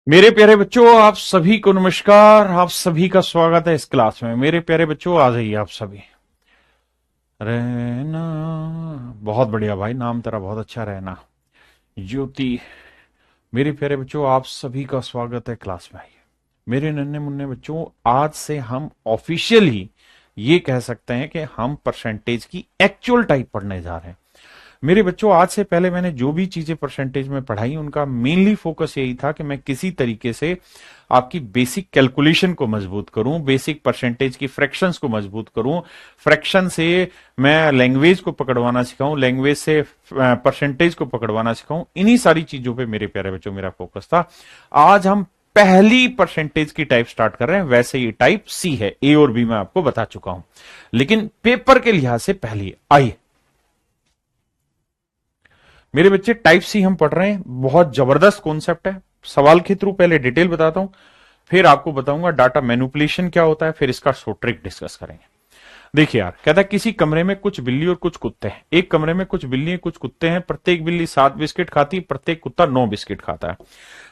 मेरे प्यारे बच्चों, आप सभी को नमस्कार। आप सभी का स्वागत है इस क्लास में। मेरे प्यारे बच्चों, आ जाइए आप सभी। रहना, बहुत बढ़िया भाई, नाम तेरा बहुत अच्छा। रहना, ज्योति। मेरे प्यारे बच्चों, आप सभी का स्वागत है क्लास में। आइए मेरे नन्हे मुन्ने बच्चों, आज से हम ऑफिशियली ये कह सकते हैं कि हम परसेंटेज की एक्चुअल टाइप पढ़ने जा रहे हैं। मेरे बच्चों, आज से पहले मैंने जो भी चीजें परसेंटेज में पढ़ाई, उनका मेनली फोकस यही था कि मैं किसी तरीके से आपकी बेसिक कैलकुलेशन को मजबूत करूं, बेसिक परसेंटेज की फ्रैक्शंस को मजबूत करूं, फ्रैक्शन से मैं लैंग्वेज को पकड़वाना सिखाऊं, लैंग्वेज से परसेंटेज को पकड़वाना सिखाऊं। इन्हीं सारी चीजों पे मेरे प्यारे बच्चों मेरा फोकस था। आज हम पहली परसेंटेज की टाइप स्टार्ट कर रहे हैं। वैसे ये टाइप सी है, ए और बी मैं आपको बता चुका हूं, लेकिन पेपर के लिहाज से पहली। आइए मेरे बच्चे, टाइप सी हम पढ़ रहे हैं। बहुत जबरदस्त कॉन्सेप्ट है। सवाल के थ्रू पहले डिटेल बताता हूं, फिर आपको बताऊंगा डाटा मैनिपुलेशन क्या होता है, फिर इसका शॉर्ट ट्रिक डिस्कस करेंगे। देखिए यार, कहता है किसी कमरे में कुछ बिल्ली और कुछ कुत्ते हैं। एक कमरे में कुछ बिल्ली और कुछ कुत्ते हैं। प्रत्येक बिल्ली 7 बिस्किट खाती, प्रत्येक कुत्ता 9 बिस्किट खाता है।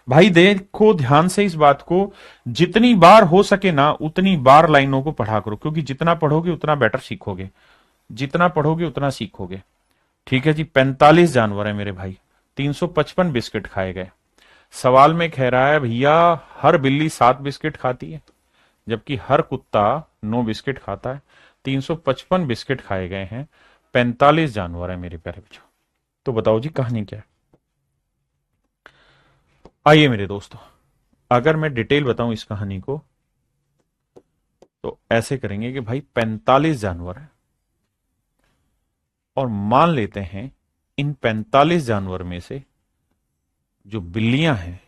भाई देखो ध्यान से इस बात को, जितनी बार हो सके ना उतनी बार लाइनों को पढ़ा करो, क्योंकि जितना पढ़ोगे उतना बेटर सीखोगे, जितना पढ़ोगे उतना सीखोगे। ठीक है जी, 45 जानवर है मेरे भाई, 355 बिस्किट खाए गए। सवाल में कह रहा है भैया हर बिल्ली 7 बिस्किट खाती है, जबकि हर कुत्ता 9 बिस्किट खाता है। 355 बिस्किट खाए गए हैं, 45 जानवर है मेरे प्यारे बच्चों। तो बताओ जी कहानी क्या है। आइए मेरे दोस्तों, अगर मैं डिटेल बताऊं इस कहानी को तो ऐसे करेंगे कि भाई 45 जानवर है, और मान लेते हैं इन 45 जानवर में से जो बिल्लियां हैं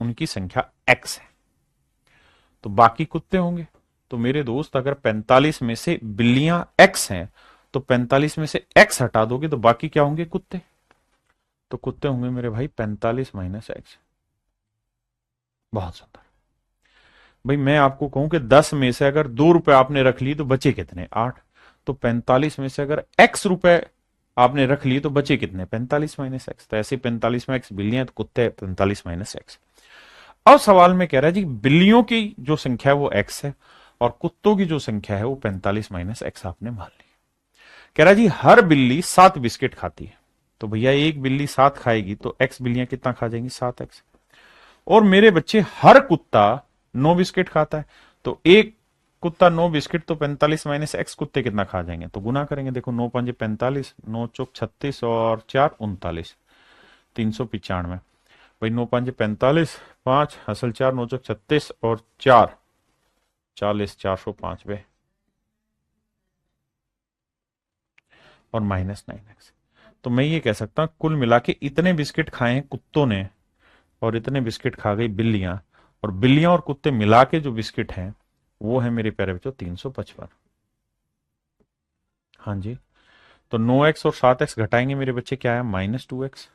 उनकी संख्या एक्स है, तो बाकी कुत्ते होंगे। तो मेरे दोस्त, अगर 45 में से बिल्लियां एक्स हैं तो 45 में से एक्स हटा दोगे तो बाकी क्या होंगे? कुत्ते। तो कुत्ते होंगे मेरे भाई 45 माइनस एक्स। बहुत सुंदर। भाई मैं आपको कहूं कि 10 में से अगर 2 रुपए आपने रख ली तो बचे कितने? 8। तो 45 में से अगर एक्स रुपए आपने रख लिए तो बचे कितने? 45 माइनस एक्स। तो ऐसे 45 में एक्स बिल्लियां, तो कुत्ते 45 माइनस एक्स। अब सवाल में कह रहा है जी बिल्लियों की जो संख्या है वो एक्स है, और कुत्तों की जो संख्या है वो 45 माइनस एक्स आपने मान ली। कह रहा है जी हर बिल्ली 7 बिस्किट खाती है। तो भैया एक बिल्ली 7 खाएगी तो एक्स बिल्लियां कितना खा जाएंगी? 7 एक्स। और मेरे बच्चे हर कुत्ता 9 बिस्किट खाता है, तो एक कुत्ता 9 बिस्किट, तो 45 माइनस एक्स कुत्ते कितना खा जाएंगे? तो गुना करेंगे। देखो 9 पंजे 45, 9 चौक 36 और 4 39, 395। भाई 9 पंजे 45, 5 असल 4, 9 चौक 36 और 4 40, 405 वे, और माइनस 9x। तो मैं ये कह सकता हूं कुल मिला के इतने बिस्किट खाए हैं कुत्तों ने, और इतने बिस्किट खा गई बिल्लियां, और बिल्लियां और कुत्ते मिला के जो बिस्किट हैं वो है मेरे प्यारे बच्चों 355। हाँ जी, तो 9x और 7x घटाएंगे मेरे बच्चे, क्या है? -2x।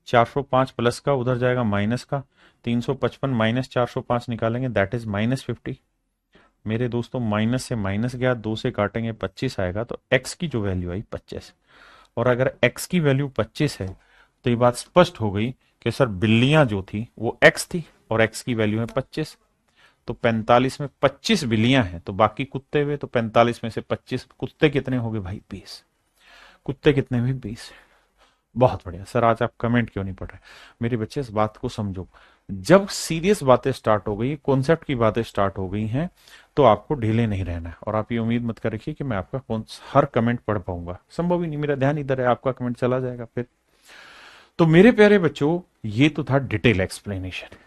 405 प्लस का उधर जाएगा माइनस का, 355 माइनस 405 निकालेंगे, दैट इज -50। मेरे दोस्तों माइनस से माइनस गया, 2 से काटेंगे 25 आएगा, तो x की जो वैल्यू आई 25। और अगर x की वैल्यू 25 है तो ये बात स्पष्ट हो गई कि सर बिल्लियां जो थी वो x थी, और x की वैल्यू है 25। तो 45 में 25 बिल्लियां हैं तो बाकी कुत्ते हुए, तो 45 में से 25 कुत्ते कितने हो गए भाई? 20। कुत्ते कितने हुए? 20। बहुत बढ़िया सर, आज आप कमेंट क्यों नहीं पढ़ रहे? मेरे बच्चे इस बात को समझो, जब सीरियस बातें स्टार्ट हो गई, कॉन्सेप्ट की बातें स्टार्ट हो गई हैं, तो आपको ढीले नहीं रहना है। और आप ये उम्मीद मत कर रखिए कि मैं आपका हर कमेंट पढ़ पाऊंगा, संभव ही नहीं। मेरा ध्यान इधर है, आपका कमेंट चला जाएगा फिर। तो मेरे प्यारे बच्चों, ये तो था डिटेल एक्सप्लेनेशन।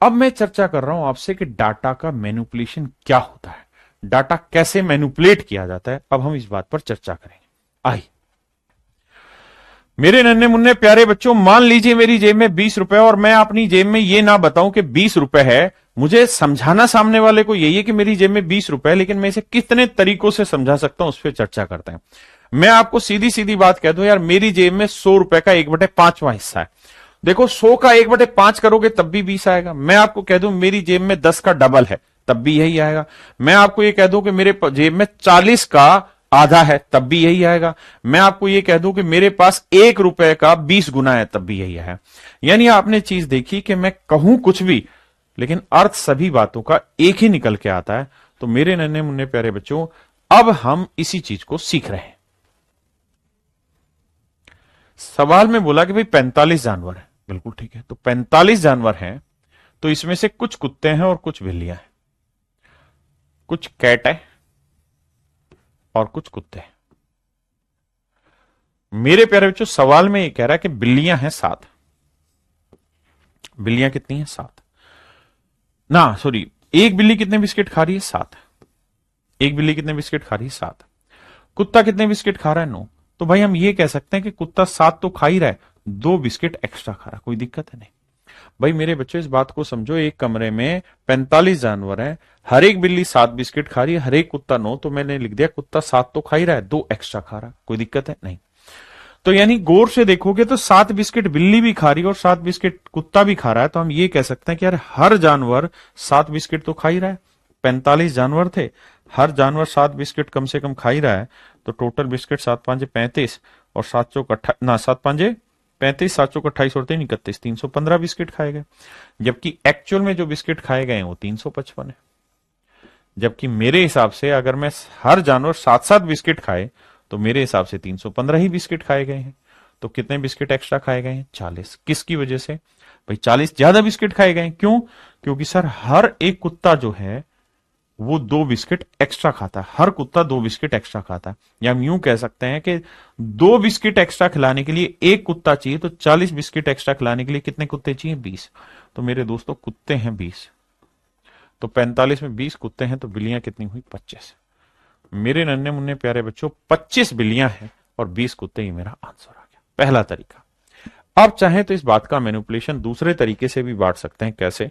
अब मैं चर्चा कर रहा हूं आपसे कि डाटा का मैनिपुलेशन क्या होता है, डाटा कैसे मैनिपुलेट किया जाता है। अब हम इस बात पर चर्चा करेंगे। आई मेरे नन्हे मुन्ने प्यारे बच्चों, मान लीजिए मेरी जेब में 20 रुपए, और मैं अपनी जेब में ये ना बताऊं कि 20 रुपए है। मुझे समझाना सामने वाले को यही है कि मेरी जेब में 20 रुपए है, लेकिन मैं इसे कितने तरीकों से समझा सकता हूं उस पर चर्चा करते हैं। मैं आपको सीधी सीधी बात कह दूं यार, मेरी जेब में 100 रुपए का 1/5वां हिस्सा है। देखो 100 का 1/5 करोगे तब भी 20 आएगा। मैं आपको कह दूं मेरी जेब में 10 का डबल है, तब भी यही आएगा। मैं आपको ये कह दूं कि मेरे जेब में 40 का आधा है तब भी यही आएगा। मैं आपको ये कह दूं कि मेरे पास 1 रुपए का 20 गुना है तब भी यही है। यानी आपने चीज देखी कि मैं कहूं कुछ भी लेकिन अर्थ सभी बातों का एक ही निकल के आता है। तो मेरे नन्हे मुन्ने प्यारे बच्चों, अब हम इसी चीज को सीख रहे हैं। सवाल में बोला कि भाई 45 जानवर है, बिल्कुल ठीक है। तो 45 जानवर हैं, तो इसमें से कुछ कुत्ते हैं और कुछ बिल्लियां हैं, कुछ कैट है और कुछ कुत्ते हैं। मेरे प्यारे बच्चों, सवाल में ये कह रहा है कि बिल्लियां हैं 7। बिल्लियां कितनी हैं? 7 ना, सॉरी, एक बिल्ली कितने बिस्किट खा रही है? 7। एक बिल्ली कितने बिस्किट खा रही है? 7। कुत्ता कितने बिस्किट खा रहा है? 9। तो भाई हम ये कह सकते हैं कि कुत्ता 7 तो खा ही रहा है, 2 बिस्किट एक्स्ट्रा खा रहा है, कोई दिक्कत है नहीं। भाई मेरे बच्चों, इस बात को समझो, एक कमरे में 45 जानवर हैं, हर एक बिल्ली 7 बिस्किट खा रही है, हर एक कुत्ता 9, तो मैंने लिख दिया कुत्ता 7 तो खा ही रहा है, 2 एक्स्ट्रा खा रहा है, कोई दिक्कत है नहीं। तो यानी गौर से देखोगे तो 7 बिस्किट बिल्ली भी खा रही है और 7 बिस्किट कुत्ता भी खा रहा है, तो हम ये कह सकते हैं कि यार हर जानवर 7 बिस्किट तो खा ही रहा है। 45 जानवर थे, हर जानवर 7 बिस्किट कम से कम खा ही रहा है, तो टोटल बिस्किट 7 5 35 और 7 चौक 7 5 35, 7 चौक 28 और 3 31, 315 बिस्किट खाए गए। जबकि एक्चुअल में जो बिस्किट खाए गए हैं वो 355 है। जबकि मेरे हिसाब से अगर मैं हर जानवर 7 7 बिस्किट खाए तो मेरे हिसाब से 315 ही बिस्किट खाए गए हैं। तो कितने बिस्किट एक्स्ट्रा खाए गए हैं? 40। किसकी वजह से? भाई 40 ज्यादा बिस्किट खाए गए। क्यों? क्योंकि सर हर एक कुत्ता जो है वो 2 बिस्किट एक्स्ट्रा खाता है, हर कुत्ता 2 बिस्किट एक्स्ट्रा खाता है। या हम यूं कह सकते हैं कि 2 बिस्किट एक्स्ट्रा खिलाने के लिए एक कुत्ता चाहिए, तो 40 बिस्किट एक्स्ट्रा खिलाने के लिए कितने कुत्ते चाहिए? 20। तो मेरे दोस्तों कुत्ते हैं 20, तो 45 में 20 कुत्ते हैं, तो बिल्लियां कितनी हुई? 25। मेरे नन्हे मुन्ने प्यारे बच्चों, 25 बिल्लियां हैं और 20 कुत्ते, ही मेरा आंसर आ गया, पहला तरीका। आप चाहें तो इस बात का मैनिपुलेशन दूसरे तरीके से भी बांट सकते हैं। कैसे?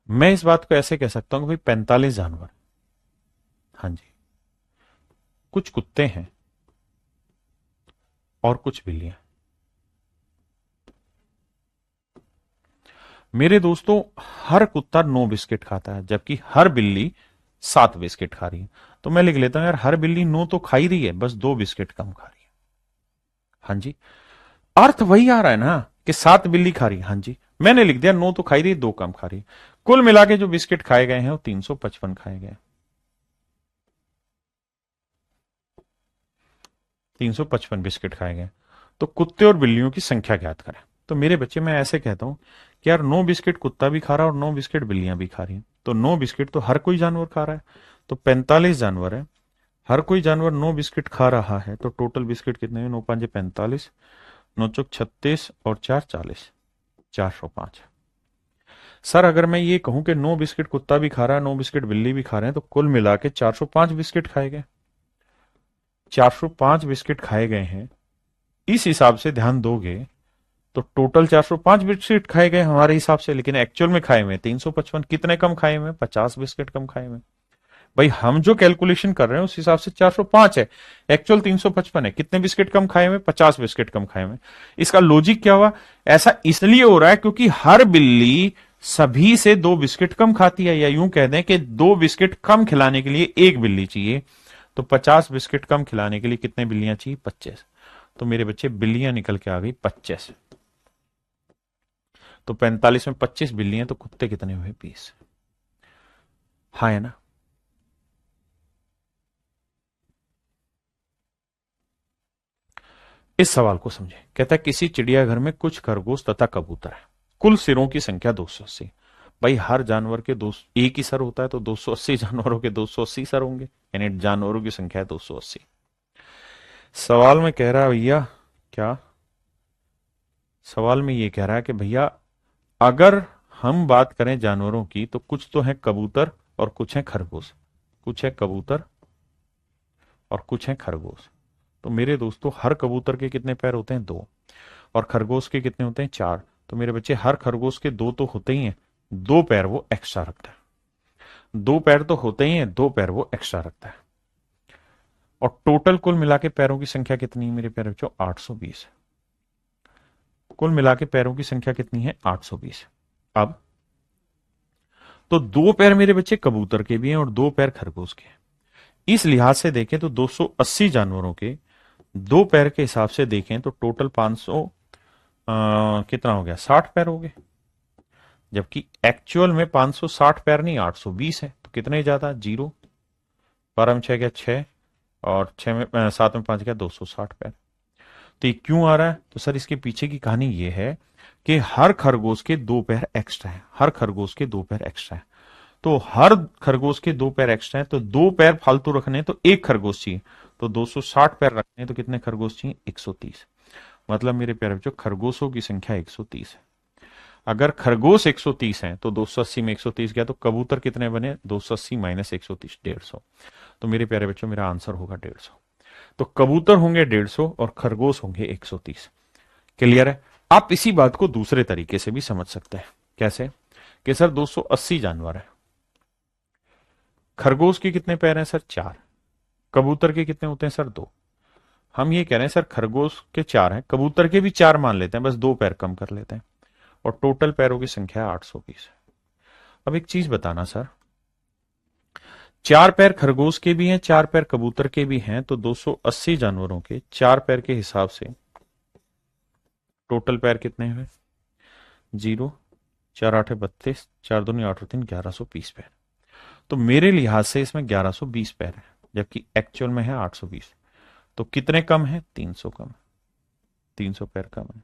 मैं इस बात को ऐसे कह सकता हूं कि भाई 45 जानवर, हाँ जी, कुछ कुत्ते हैं और कुछ बिल्लियां। मेरे दोस्तों, हर कुत्ता 9 बिस्किट खाता है, जबकि हर बिल्ली 7 बिस्किट खा रही है। तो मैं लिख लेता हूं यार, हर बिल्ली 9 तो खा ही रही है, बस 2 बिस्किट कम खा रही है। हाँ जी, अर्थ वही आ रहा है ना कि 7 बिल्ली खा रही है। हाँ जी, मैंने लिख दिया 9 तो खा ही रही है, 2 कम खा रही है। कुल मिला के जो बिस्किट खाए गए हैं वो 355 खाए गए। 355 बिस्किट खाए गए। तो कुत्ते और बिल्लियों की संख्या ज्ञात करें। तो मेरे बच्चे, मैं ऐसे कहता हूं कि यार 9 बिस्किट कुत्ता भी खा रहा है और 9 बिस्किट बिल्लियां भी खा रही हैं, तो 9 बिस्किट तो हर कोई जानवर खा रहा है। तो 45 जानवर है, हर कोई जानवर 9 बिस्किट खा रहा है, तो टोटल बिस्किट कितने हैं? 9 5 45, 9 चौक 36 और 4 40, 405। सर अगर मैं ये कहूं कि 9 बिस्किट कुत्ता भी खा रहा है, 9 बिस्किट बिल्ली भी खा रहे हैं, तो कुल मिला के 405 बिस्किट खाए गए। 405 बिस्किट खाए गए हैं। इस हिसाब से ध्यान दोगे तो टोटल 405 बिस्किट खाए गए हमारे हिसाब से, लेकिन एक्चुअल में खाए हुए 355। कितने कम खाए हुए? 50 बिस्किट कम खाए हुए। भाई हम जो कैलकुलेशन कर रहे हैं उस हिसाब से 405 है, एक्चुअल 355 है। कितने बिस्किट कम खाए हुए? 50 बिस्किट कम खाए हुए। इसका लॉजिक क्या हुआ? ऐसा इसलिए हो रहा है क्योंकि हर बिल्ली सभी से 2 बिस्किट कम खाती है, या यूं कह दें कि 2 बिस्किट कम खिलाने के लिए एक बिल्ली चाहिए। तो 50 बिस्किट कम खिलाने के लिए कितने बिल्लियां चाहिए? 25। तो मेरे बच्चे, बिल्लियां निकल के आ गई 25। तो 45 में 25 बिल्लियां, तो कुत्ते कितने हुए? 20। हाँ है ना? इस सवाल को समझे। कहता है किसी चिड़ियाघर में कुछ खरगोश तथा कबूतर है, कुल सिरों की संख्या 280। भाई हर जानवर के दो एक ही सर होता है, तो 280 जानवरों के 280 सर होंगे, यानी जानवरों की संख्या है 280। सवाल में कह रहा है भैया, क्या सवाल में ये कह रहा है कि भैया अगर हम बात करें जानवरों की, तो कुछ तो है कबूतर और कुछ है खरगोश, कुछ है कबूतर और कुछ है खरगोश। तो मेरे दोस्तों, हर कबूतर के कितने पैर होते हैं? 2। और खरगोश के कितने होते हैं? 4। तो मेरे बच्चे, हर खरगोश के 2 तो होते ही हैं, 2 पैर वो एक्स्ट्रा रखता है। 2 पैर तो होते ही हैं, 2 पैर वो एक्स्ट्रा रखता है। और टोटल कुल मिला के पैरों की संख्या कितनी है मेरे प्यारे बच्चों? 820। कुल मिला के पैरों की संख्या कितनी है? 820। अब तो दो पैर मेरे बच्चे कबूतर के भी हैं और दो पैर खरगोश के हैं। इस लिहाज से देखें तो 280 जानवरों के दो पैर के हिसाब से देखें तो टोटल 500 कितना हो गया? 60 पैर हो गए। जबकि एक्चुअल में 560 पैर नहीं 820 है। तो कितने ज्यादा? 0। 12 में 6 गया 6 और 6 में 7 में 5 गया 260 पैर। तो ये क्यों आ रहा है? तो सर इसके पीछे की कहानी ये है कि हर खरगोश के दो पैर एक्स्ट्रा है। हर खरगोश के दो पैर एक्स्ट्रा है। तो हर खरगोश के दो पैर एक्स्ट्रा है तो दो पैर फालतू रखने तो एक खरगोश चाहिए। तो 260 पैर रखने तो कितने खरगोश चाहिए? 130। मतलब मेरे प्यारे बच्चों खरगोशों की संख्या 130 है। अगर खरगोश 130 है तो 280 में 130 गया तो कबूतर कितने बने? 280 माइनस 130 150। तो मेरे प्यारे बच्चों मेरा आंसर होगा 150। तो कबूतर होंगे 150 और खरगोश होंगे 130। क्लियर है? आप इसी बात को दूसरे तरीके से भी समझ सकते हैं। कैसे? कि सर 280 जानवर है, खरगोश के कितने पैर हैं सर? 4। कबूतर के कितने होते हैं सर? 2। हम ये कह रहे हैं सर खरगोश के 4 हैं, कबूतर के भी 4 मान लेते हैं, बस 2 पैर कम कर लेते हैं और टोटल पैरों की संख्या 820 है। अब एक चीज बताना सर, 4 पैर खरगोश के भी हैं 4 पैर कबूतर के भी हैं, तो 280 जानवरों के 4 पैर के हिसाब से टोटल पैर कितने हुए? 0। 4 8 32, 4 2 8 3 1120 पैर। तो मेरे लिहाज से इसमें 1120 पैर है जबकि एक्चुअल में है 820। तो कितने कम है? 300 कम, 300 पैर कम है।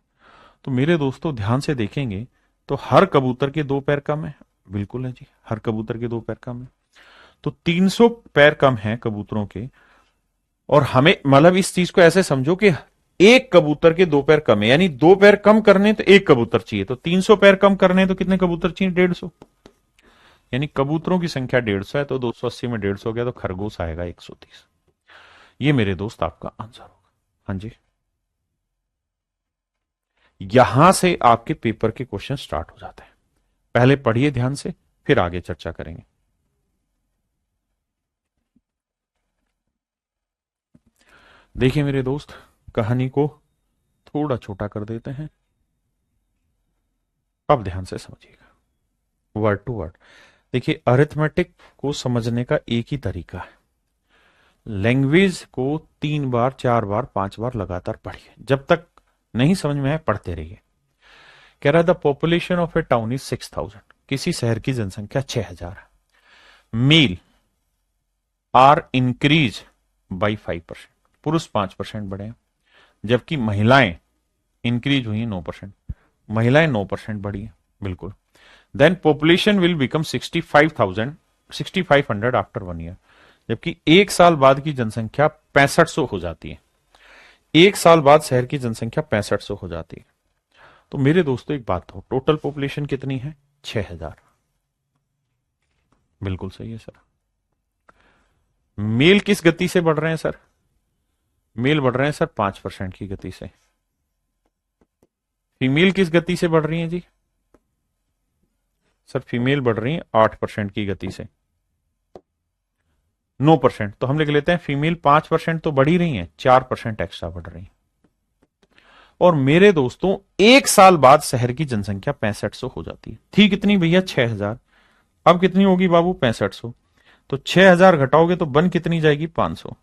तो मेरे दोस्तों ध्यान से देखेंगे तो हर कबूतर के 2 पैर कम है। बिल्कुल है जी, हर कबूतर के 2 पैर कम है। तो 300 पैर कम है कबूतरों के। और हमें मतलब इस चीज को ऐसे समझो कि एक कबूतर के 2 पैर कम है, यानी 2 पैर कम करने तो एक कबूतर चाहिए। तो 300 पैर कम करने तो कितने कबूतर चाहिए? 150। यानी कबूतरों की संख्या 150 है तो 280 में 150 हो गया तो खरगोश आएगा 130। ये मेरे दोस्त आपका आंसर होगा। हाँ जी, यहां से आपके पेपर के क्वेश्चन स्टार्ट हो जाते हैं। पहले पढ़िए ध्यान से, फिर आगे चर्चा करेंगे। देखिए मेरे दोस्त, कहानी को थोड़ा छोटा कर देते हैं। अब ध्यान से समझिएगा वर्ड टू वर्ड। देखिए अरिथमेटिक को समझने का एक ही तरीका है, लैंग्वेज को 3 बार 4 बार 5 बार लगातार पढ़िए, जब तक नहीं समझ में आए पढ़ते रहिए। कह रहा the population of A town is 6000, किसी शहर की जनसंख्या 6000 है। मेल आर इंक्रीज बाई 5%, पुरुष 5% बढ़े हैं, जबकि महिलाएं इंक्रीज हुई 9%, महिलाएं 9% बढ़ी है। बिल्कुल। Then population will become 6500 after 1 year, जबकि एक साल बाद की जनसंख्या 6500 हो जाती है। एक साल बाद शहर की जनसंख्या 6500 हो जाती है। तो मेरे दोस्तों एक बात हो, टोटल पॉपुलेशन कितनी है? 6000। बिल्कुल सही है सर। मेल किस गति से बढ़ रहे हैं सर? मेल बढ़ रहे हैं सर 5% की गति से। फीमेल किस गति से बढ़ रही है जी? सर फीमेल बढ़ रही है 8% की गति से। 9%, तो हम लिख लेते हैं फीमेल 5% तो बढ़ ही रही है, 4% एक्स्ट्रा बढ़ रही है। और मेरे दोस्तों एक साल बाद शहर की जनसंख्या 6500 हो जाती है। थी कितनी भैया? 6000। अब कितनी होगी बाबू? 6500। तो 6000 घटाओगे तो बन कितनी जाएगी? 500।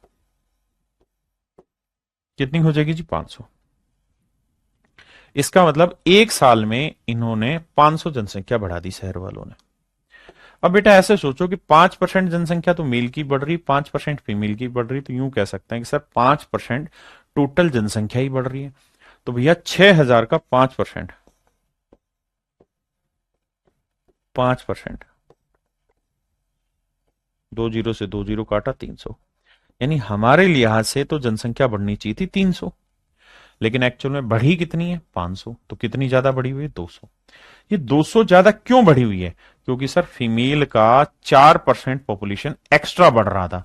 कितनी हो जाएगी जी? 500। इसका मतलब एक साल में इन्होंने 500 जनसंख्या बढ़ा दी शहर वालों ने। अब बेटा ऐसे सोचो कि 5% जनसंख्या तो मेल की बढ़ रही, 5% फीमेल की बढ़ रही, तो यूं कह सकते हैं कि सर 5% टोटल जनसंख्या ही बढ़ रही है। तो भैया 6000 का 5%, 5%, 2 जीरो से 2 जीरो काटा 300, यानी हमारे लिहाज से तो जनसंख्या बढ़नी चाहिए थी 300, लेकिन एक्चुअल में बढ़ी कितनी है? 500। तो कितनी ज्यादा बढ़ी हुई है? 200। ये 200 ज्यादा क्यों बढ़ी हुई है? क्योंकि सर फीमेल का 4% पॉपुलेशन एक्स्ट्रा बढ़ रहा था।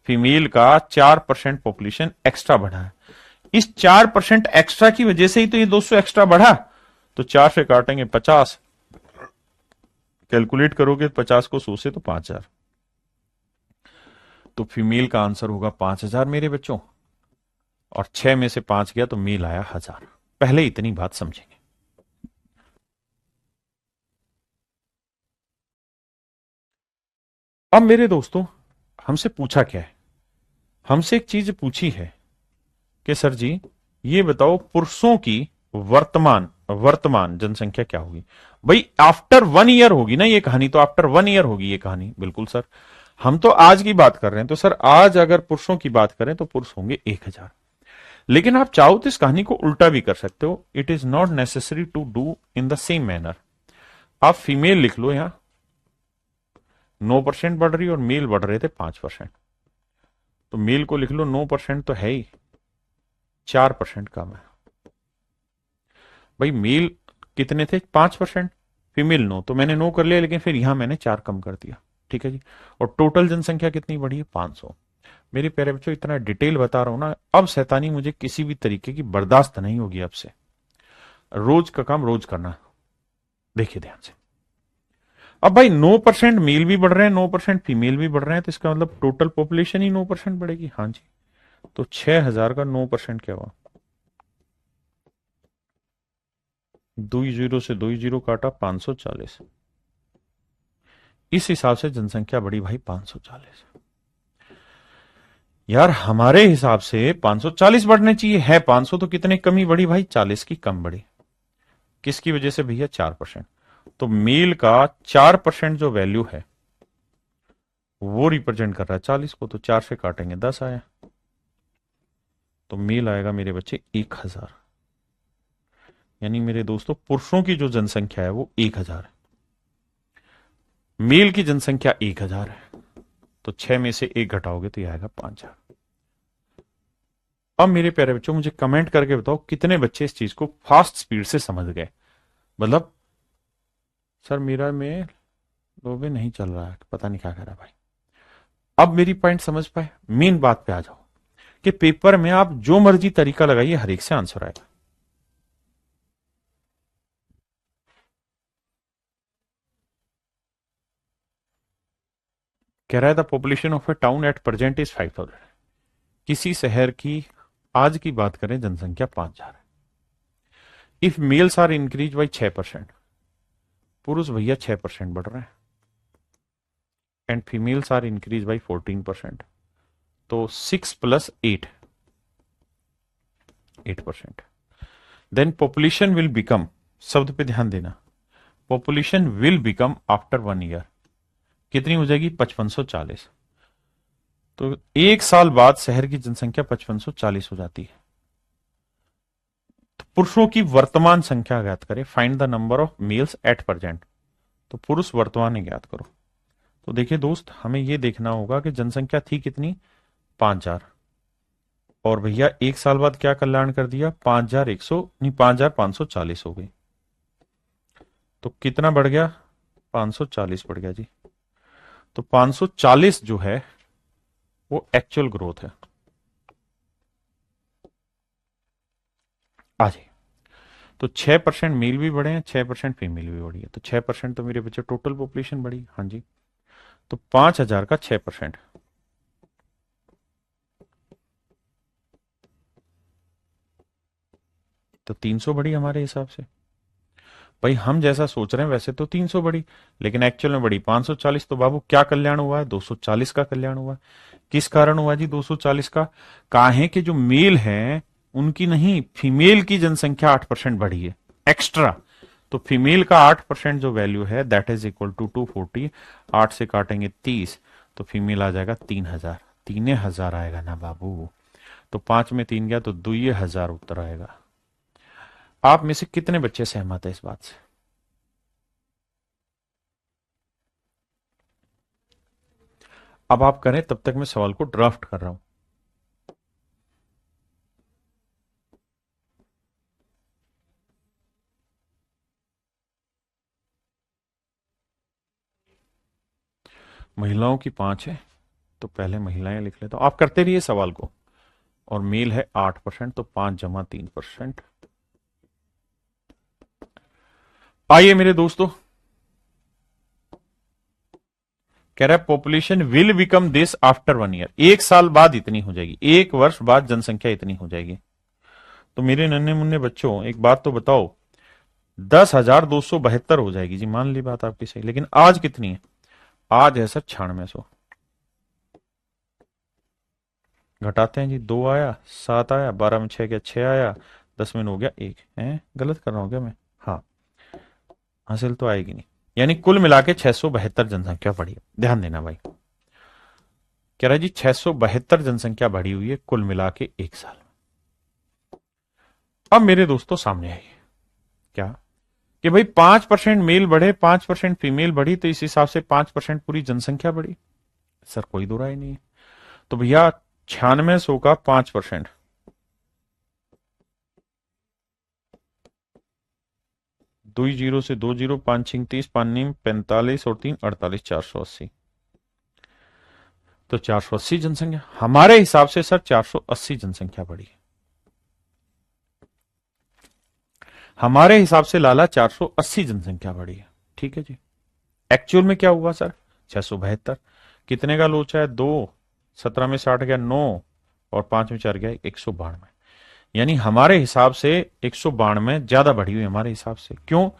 फीमेल का 4% पॉपुलेशन एक्स्ट्रा बढ़ा है। इस 4% एक्स्ट्रा की वजह से ही तो ये 200 एक्स्ट्रा बढ़ा। तो 4 से काटेंगे 50, कैलकुलेट करोगे 50 को 100 से तो 5000। तो फीमेल का आंसर होगा 5000 मेरे बच्चों, और 6 में से 5 गया तो मेल आया 1000। पहले इतनी बात समझेंगे। अब मेरे दोस्तों, हमसे पूछा क्या है? हमसे एक चीज पूछी है कि सर जी ये बताओ पुरुषों की वर्तमान वर्तमान जनसंख्या क्या होगी। भाई आफ्टर 1 ईयर होगी ना ये कहानी, तो आफ्टर 1 ईयर होगी ये कहानी। बिल्कुल सर, हम तो आज की बात कर रहे हैं, तो सर आज अगर पुरुषों की बात करें तो पुरुष होंगे 1,000। लेकिन आप चाहो तो इस कहानी को उल्टा भी कर सकते हो। It is not necessary to do in the same manner. आप फीमेल लिख लो यहां, 9% बढ़ रही और मेल बढ़ रहे थे 5%। तो मेल को लिख लो 9% तो है ही, 4% कम है। भाई मेल कितने थे? 5%, फीमेल 9, तो मैंने 9 कर लिया, लेकिन फिर यहां मैंने 4 कम कर दिया। ठीक है जी। और टोटल जनसंख्या कितनी बढ़ी है? 500। मेरे प्यारे बच्चों, इतना डिटेल बता रहा हूं ना, अब शैतानी मुझे किसी भी तरीके की बर्दाश्त नहीं होगी अब से। रोज का काम रोज करना। देखिए ध्यान से। अब भाई 9% मेल भी बढ़ रहे हैं, 9% फीमेल भी बढ़ रहे हैं, तो इसका मतलब टोटल पॉपुलेशन ही 9% बढ़ेगी। हाँ जी। तो 6,000 का 9% क्या हुआ? 2 जीरो से 2 जीरो काटा, 540। इस हिसाब से जनसंख्या बढ़ी भाई 540। यार हमारे हिसाब से 540 बढ़ने चाहिए, है 500, तो कितने कमी बढ़ी भाई? 40 की कम बढ़ी। किसकी वजह से भैया? 4%। तो मेल का 4% जो वैल्यू है वो रिप्रेजेंट कर रहा है 40 को, तो 4 से काटेंगे 10 आया। तो मेल आएगा मेरे बच्चे 1,000। यानी मेरे दोस्तों पुरुषों की जो जनसंख्या है वो 1,000 है, मेल की जनसंख्या 1,000 है। तो 6 में से 1 घटाओगे तो यह आएगा 5,000। अब मेरे प्यारे बच्चों मुझे कमेंट करके बताओ कितने बच्चे इस चीज को फास्ट स्पीड से समझ गए। मतलब सर मेरा में लोगे नहीं चल रहा है, पता नहीं क्या कर रहा है भाई। अब मेरी पॉइंट समझ पाए? मेन बात पे आ जाओ कि पेपर में आप जो मर्जी तरीका लगाइए, हर एक से आंसर आएगा। कह रहा है the population of A town at present is 5,000। किसी शहर की आज की बात करें जनसंख्या 5,000 है। If males are increase by 6%, पुरुष भैया 6% बढ़ रहे हैं, and females are increase by 14%। तो 6 plus 8, 8%। Then population will become, शब्द पे ध्यान देना, population will become after 1 year कितनी हो जाएगी? 5540। तो 1 साल बाद शहर की जनसंख्या 5540 हो जाती है। तो पुरुषों की वर्तमान संख्या ज्ञात करें, find the number of males at present. तो पुरुष वर्तमान में ज्ञात करो। तो देखिए दोस्त, हमें यह देखना होगा कि जनसंख्या थी कितनी? 5,000। और भैया 1 साल बाद क्या कल्याण कर दिया? 5,100 नहीं, 5,540 हो गई। तो कितना बढ़ गया? 540 बढ़ गया जी। तो 540 जो है वो एक्चुअल ग्रोथ है। आ जाइए। तो 6% मेल भी बढ़े हैं, 6% फीमेल भी बढ़ी है, तो 6% तो मेरे बच्चे टोटल पॉपुलेशन बढ़ी। हाँ जी। तो 5,000 का 6%, तो 300 बढ़ी हमारे हिसाब से। भाई हम जैसा सोच रहे हैं वैसे तो 300 बढ़ी, लेकिन एक्चुअल में बढ़ी 540। तो बाबू क्या कल्याण हुआ है? 240 का कल्याण हुआ है। किस कारण हुआ जी 240 का? काहे के जो मेल हैं उनकी नहीं, फीमेल की जनसंख्या 8% बढ़ी है एक्स्ट्रा। तो फीमेल का 8% जो वैल्यू है दैट इज इक्वल टू 240। 8 से काटेंगे 30, तो फीमेल आ जाएगा 3,000। 3,000 आएगा ना बाबू। तो 5 में 3 गया तो 2,000 उत्तर आएगा। आप में से कितने बच्चे सहमत है इस बात से? अब आप करें, तब तक मैं सवाल को ड्राफ्ट कर रहा हूं। महिलाओं की 5 है, तो पहले महिलाएं लिख लेता हूं, आप करते रहिए सवाल को। और मेल है 8%, तो 5 जमा 3%। आइए मेरे दोस्तों, कह रहा है population will become this after 1 year. 1 साल बाद इतनी हो जाएगी, 1 वर्ष बाद जनसंख्या इतनी हो जाएगी। तो मेरे नन्हे मुन्ने बच्चों एक बात तो बताओ, 10,272 हो जाएगी जी, मान ली बात आपकी सही, लेकिन आज कितनी है? आज है सर 9600। घटाते हैं जी, 2 आया, 7 आया, 12 में 6 गया, 6 आया, 10 में 9 गया, 1 है। गलत कर रहा हूं क्या मैं? हाँ, हासिल तो आएगी नहीं। यानी कुल मिला के 672 जनसंख्या बढ़ी। ध्यान देना भाई, कह रहा है जी 672 जनसंख्या बढ़ी हुई है कुल मिला के 1 साल में। अब मेरे दोस्तों सामने आई क्या कि भाई 5% मेल बढ़े, 5% फीमेल बढ़ी, तो इस हिसाब से 5% पूरी जनसंख्या बढ़ी। सर कोई दो राय नहीं है। तो भैया 9600 का 5%, 2 जीरो से 2 जीरो, 5 छिंग 30, 5 नीम 45 और 3 48, 480। तो 480 जनसंख्या हमारे हिसाब से सर 480 जनसंख्या बढ़ी। हमारे हिसाब से लाला 480 जनसंख्या बढ़ी है। ठीक है जी। एक्चुअल में क्या हुआ सर? 672। कितने का लोचा है? 2, 17 में 60 गया 9, और 5 में 4 गया 192। यानी हमारे हिसाब से 192 ज्यादा बढ़ी हुई हमारे हिसाब से। क्यों?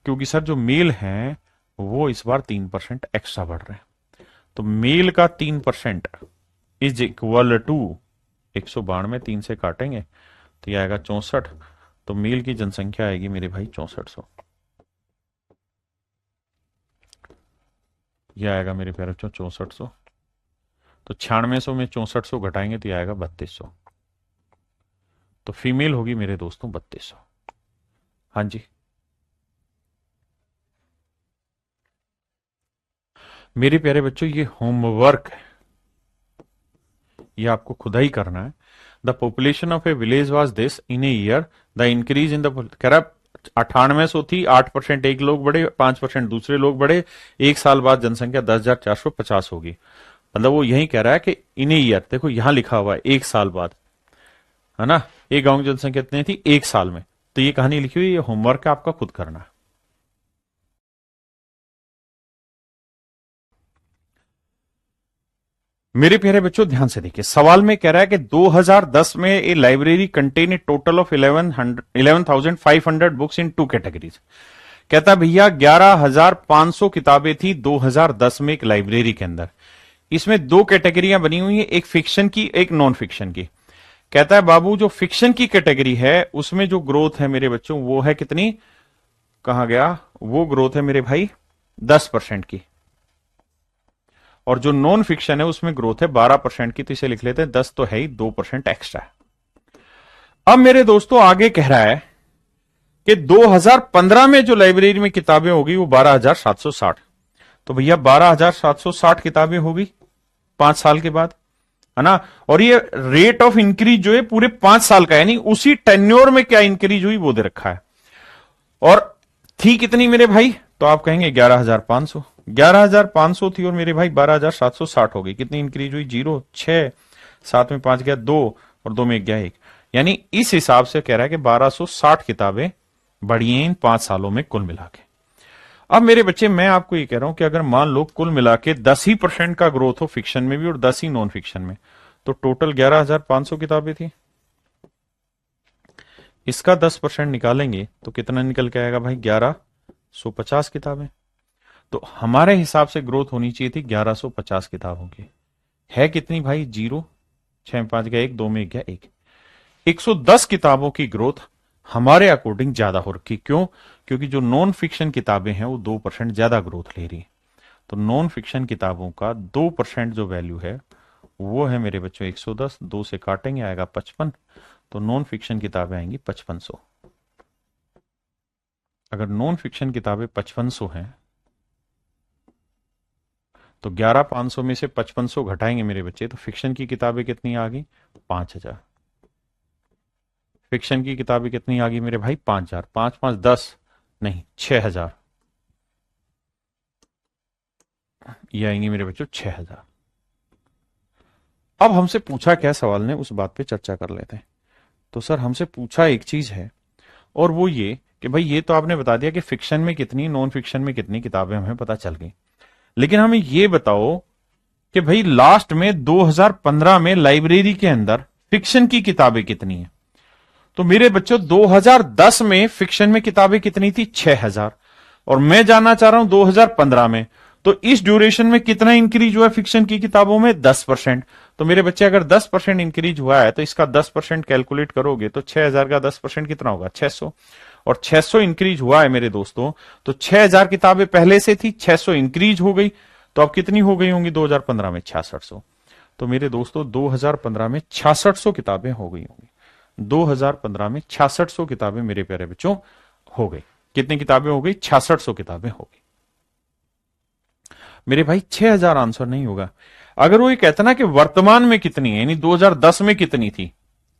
क्योंकि सर जो मेल हैं वो इस बार 3% एक्स्ट्रा बढ़ रहे हैं। तो मेल का 3% इज इक्वल टू 192, 3 से काटेंगे तो यह आएगा 64। तो मेल की जनसंख्या आएगी मेरे भाई 6400। यह आएगा मेरे प्यारे बच्चों 6400। तो 9600 में 6400 घटाएंगे तो यह आएगा 3200। तो फीमेल होगी मेरे दोस्तों 3200। हाँ जी, मेरे प्यारे बच्चों ये होमवर्क है, ये आपको खुद ही करना है। The population of A village was this in a year, the increase in the, कह रहा 9800 थी, 8% एक लोग बढ़े, 5% दूसरे लोग बढ़े, 1 साल बाद जनसंख्या 10,450 होगी। मतलब वो यही कह रहा है कि इन ए ईयर, देखो यहां लिखा हुआ है 1 साल बाद, है ना। एक गांव की जनसंख्या कितनी थी 1 साल में। तो ये कहानी लिखी हुई, ये होमवर्क है, आपका खुद करना है। मेरे प्यारे बच्चों ध्यान से देखिए, सवाल में कह रहा है कि 2010 में a library contain a total of 11,500 books in 2 categories. कहता भैया 11,500 किताबें थी 2010 में एक लाइब्रेरी के अंदर। इसमें 2 कैटेगरियां बनी हुई है, एक फिक्शन की, एक नॉन फिक्शन की। कहता है बाबू जो फिक्शन की कैटेगरी है उसमें जो ग्रोथ है मेरे बच्चों वो है कितनी, कहा गया, वो ग्रोथ है मेरे भाई 10% की। और जो नॉन फिक्शन है उसमें ग्रोथ है 12% की। तो इसे लिख लेते हैं 10 तो है ही, 2% एक्स्ट्रा है। अब मेरे दोस्तों आगे कह रहा है कि 2015 में जो लाइब्रेरी में किताबें होगी वो 12,760। तो भैया 12,760 किताबें होगी 5 साल के बाद, है ना। और ये रेट ऑफ इंक्रीज जो है पूरे 5 साल का, यानी उसी टेन्योर में क्या इंक्रीज हुई वो दे रखा है। और थी कितनी मेरे भाई? तो आप कहेंगे 11,500। 11,500 थी और मेरे भाई 12,760 हो गई। कितनी इंक्रीज हुई? 0, 6, 7 में 5 गया 2, और 2 में 1 गया 1। यानी इस हिसाब से कह रहा है कि 1260 किताबें बढ़ी हैं इन 5 सालों में कुल मिला के। अब मेरे बच्चे मैं आपको ये कह रहा हूं कि अगर मान लो कुल मिला के 10 ही % का ग्रोथ हो फिक्शन में भी और 10 ही नॉन फिक्शन में, तो टोटल 11,500 किताबें थी। इसका 10% निकालेंगे तो कितना निकल के आएगा भाई? 1150 किताबें। तो हमारे हिसाब से ग्रोथ होनी चाहिए थी 1150 किताबों की। है कितनी भाई? 0, 6 में 5 गया 1, 2 में 1 गया 1। 110 किताबों की ग्रोथ हमारे अकॉर्डिंग ज्यादा हो रखी। क्यों? क्योंकि जो नॉन फिक्शन किताबें हैं वो 2% ज्यादा ग्रोथ ले रही। तो नॉन फिक्शन किताबों का 2% जो वैल्यू है वो है मेरे बच्चों 110। 2 से काटेंगे आएगा 55। तो नॉन फिक्शन किताबें आएंगी 5500। अगर नॉन फिक्शन किताबें 5500 हैं तो 11,500 में से 5500 घटाएंगे मेरे बच्चे, तो फिक्शन की किताबें कितनी आ गई? 5,000। फिक्शन की किताबें कितनी आ गई मेरे भाई? 5,000। 5 5 10 नहीं 6,000। ये आएंगे मेरे बच्चों 6,000। अब हमसे पूछा क्या सवाल ने, उस बात पे चर्चा कर लेते हैं। तो सर हमसे पूछा एक चीज है, और वो ये कि भाई ये तो आपने बता दिया कि फिक्शन में कितनी, नॉन फिक्शन में कितनी किताबें हमें पता चल गई, लेकिन हमें ये बताओ कि भाई लास्ट में 2015 में लाइब्रेरी के अंदर फिक्शन की किताबें कितनी है। तो मेरे बच्चों 2010 में फिक्शन में किताबें कितनी थी? 6,000। और मैं जानना चाह रहा हूं 2015 में, तो इस ड्यूरेशन में कितना इंक्रीज हुआ फिक्शन की किताबों में? 10%। तो मेरे बच्चे अगर 10% इंक्रीज हुआ है तो इसका 10% कैलकुलेट करोगे तो 6000 का 10% कितना होगा? 600। और 600 इंक्रीज हुआ है मेरे दोस्तों, तो 6000 किताबें पहले से थी, 600 इंक्रीज हो गई, तो अब कितनी हो गई होंगी 2015 में? 6600। तो मेरे दोस्तों 2015 में 6600 किताबें हो गई होंगी। 2015 में 6600 किताबें मेरे प्यारे बच्चों हो गई। कितनी किताबें हो गई? 6600 किताबें हो गई। मेरे भाई 6000 आंसर नहीं होगा। अगर वो ये कहता ना कि वर्तमान में कितनी है, यानी 2010 में कितनी थी,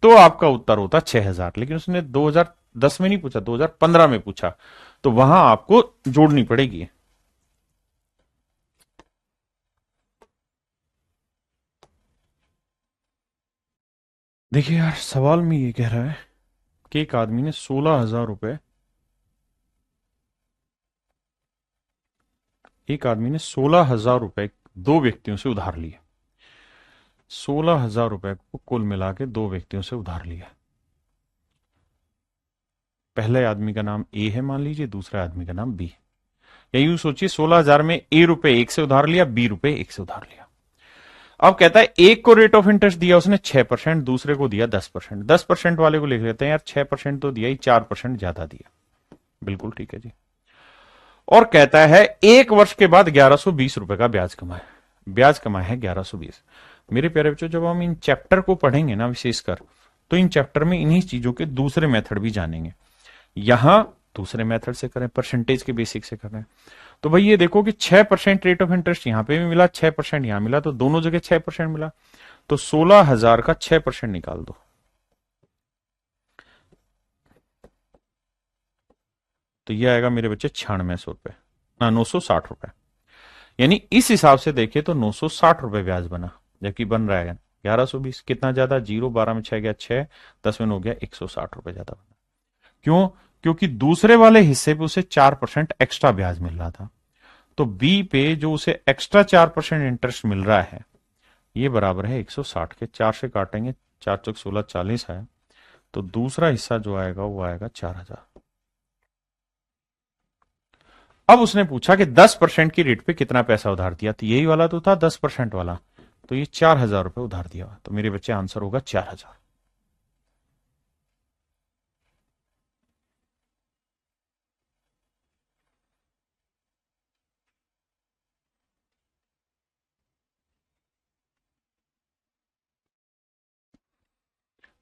तो आपका उत्तर होता 6000। लेकिन उसने 2010 में नहीं पूछा, 2015 में पूछा, तो वहां आपको जोड़नी पड़ेगी। देखिए यार, सवाल में ये कह रहा है कि एक आदमी ने 16,000 रुपए, एक आदमी ने 16,000 रुपए दो व्यक्तियों से उधार लिए। 16,000 रुपए को कुल मिला के दो व्यक्तियों से उधार लिया। पहले आदमी का नाम ए है मान लीजिए, दूसरे आदमी का नाम बी। या यूं सोचिए 16,000 में ए रुपए एक से उधार लिया, बी रुपए एक से उधार लिया। अब कहता है एक को रेट ऑफ इंटरेस्ट दिया उसने 6%, दूसरे को दिया 10%। 10% वाले को लिख लेते हैं यार, 6% तो दिया ही, 4% ज्यादा दिया। बिल्कुल ठीक है जी। और कहता है एक वर्ष के बाद 1120 रुपए का ब्याज कमाए। ब्याज कमाया है 1120। मेरे प्यारे बच्चों, जब हम इन चैप्टर को पढ़ेंगे ना विशेषकर, तो इन चैप्टर में इन्हीं चीजों के दूसरे मेथड भी जानेंगे। यहां दूसरे मेथड से करें, परसेंटेज के बेसिक से करें। तो भाई ये देखो कि 6% रेट ऑफ इंटरेस्ट यहां पे भी मिला, 6% यहां मिला, तो दोनों जगह 6% मिला। तो 16,000 का 6% निकाल दो, तो ये आएगा मेरे बच्चे 9600 रुपए, ना 960 रुपए। यानी इस हिसाब से देखे तो 960 रुपए ब्याज बना, जबकि बन रहा है 1120। कितना ज्यादा? 0, 12 में 6 गया 6, 10 में हो गया 160 रुपए ज्यादा बना। क्यों? क्योंकि दूसरे वाले हिस्से पे उसे 4% एक्स्ट्रा ब्याज मिल रहा था। तो बी पे जो उसे एक्स्ट्रा 4% इंटरेस्ट मिल रहा है, ये बराबर है 160 के। 4 से काटेंगे, 4 चौक 16, 40 है। तो दूसरा हिस्सा जो आएगा वो आएगा 4000। अब उसने पूछा कि 10% की रेट पे कितना पैसा उधार दिया, तो यही वाला तो था 10% वाला, तो ये 4000 रुपए उधार दिया। तो मेरे बच्चे आंसर होगा 4000।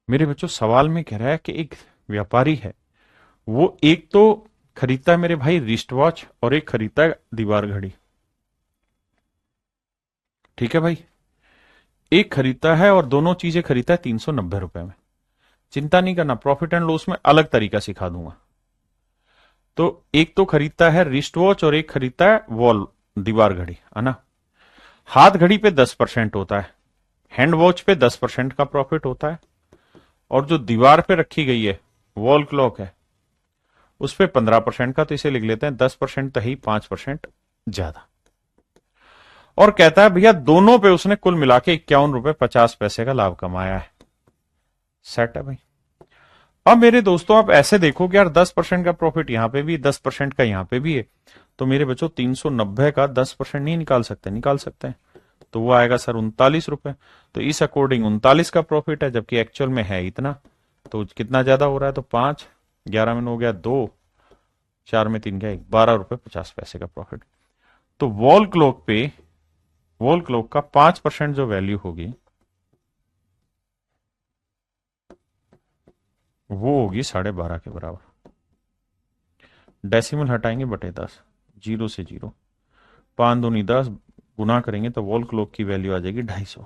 मेरे बच्चों, सवाल में कह रहा है कि एक व्यापारी है, वो एक तो खरीदता है मेरे भाई रिस्ट वॉच, और एक खरीदता है दीवार घड़ी। ठीक है भाई, एक खरीदता है और दोनों चीजें खरीदता है 390 रुपए में। चिंता नहीं करना, प्रॉफिट एंड लॉस में अलग तरीका सिखा दूंगा। तो एक तो खरीदता है रिस्ट वॉच और एक खरीदता है वॉल, दीवार घड़ी, है ना। हाथ घड़ी पे 10% होता है, हैंड वॉच पे 10% का प्रॉफिट होता है, और जो दीवार पे रखी गई है वॉल क्लॉक है, उस पे 15% का। तो इसे लिख लेते हैं 10% तो ही, 5% ज्यादा। और कहता है भैया दोनों पे उसने कुल मिला के 51 रुपए 50 पैसे का लाभ कमाया है। सेट है भाई। अब मेरे दोस्तों आप ऐसे देखो कि यार 10% का प्रॉफिट यहां पे भी, 10% का यहां पे भी है, तो मेरे बच्चों 390 का 10% नहीं निकाल सकते? निकाल सकते हैं। तो वो आएगा सर 39 रुपए। तो इस अकॉर्डिंग 39 का प्रॉफिट है, जबकि एक्चुअल में है इतना। तो कितना ज्यादा हो रहा है? तो 5, 11 में हो गया 2, 4 में 3 गया 1, 12 रुपए 50 पैसे का प्रॉफिट। तो वॉल क्लॉक पे, वॉल क्लॉक का 5% जो वैल्यू होगी वो होगी 12.5 के बराबर। डेसिमल हटाएंगे बटे 10, जीरो से जीरो, 5 दूनी 10, गुना करेंगे तो वॉल क्लॉक की वैल्यू आ जाएगी 250।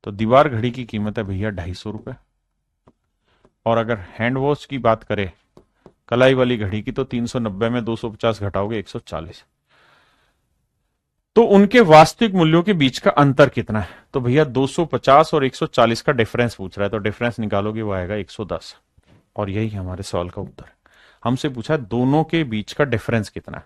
तो दीवार घड़ी की कीमत है भैया 250 रुपए। और अगर हैंड वॉच की बात करें, कलाई वाली घड़ी की, तो 390 में 250 घटाओगे 140। तो उनके वास्तविक मूल्यों के बीच का अंतर कितना है? तो भैया 250 और 140 का डिफरेंस पूछ रहा है, तो डिफरेंस निकालोगे वो आएगा 110। और यही हमारे सवाल का उत्तर है। हमसे पूछा दोनों के बीच का डिफरेंस कितना है।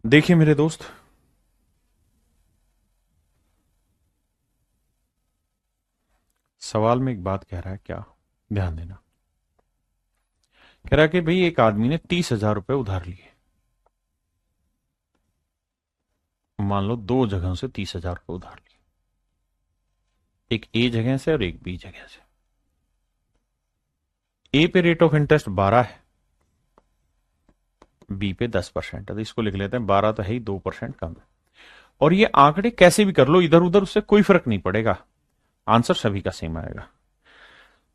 देखिए मेरे दोस्त, सवाल में एक बात कह रहा है, क्या, ध्यान देना। कह रहा है कि भाई एक आदमी ने 30,000 रुपए उधार लिए, मान लो दो जगहों से 30,000 रुपए उधार लिए, एक ए जगह से और एक बी जगह से। ए पे रेट ऑफ इंटरेस्ट 12 है, बी पे 10% है, तो इसको लिख लेते हैं 12 तो है ही, 2% कम है। और ये आंकड़े कैसे भी कर लो इधर उधर, उससे कोई फर्क नहीं पड़ेगा, आंसर सभी का सेम आएगा।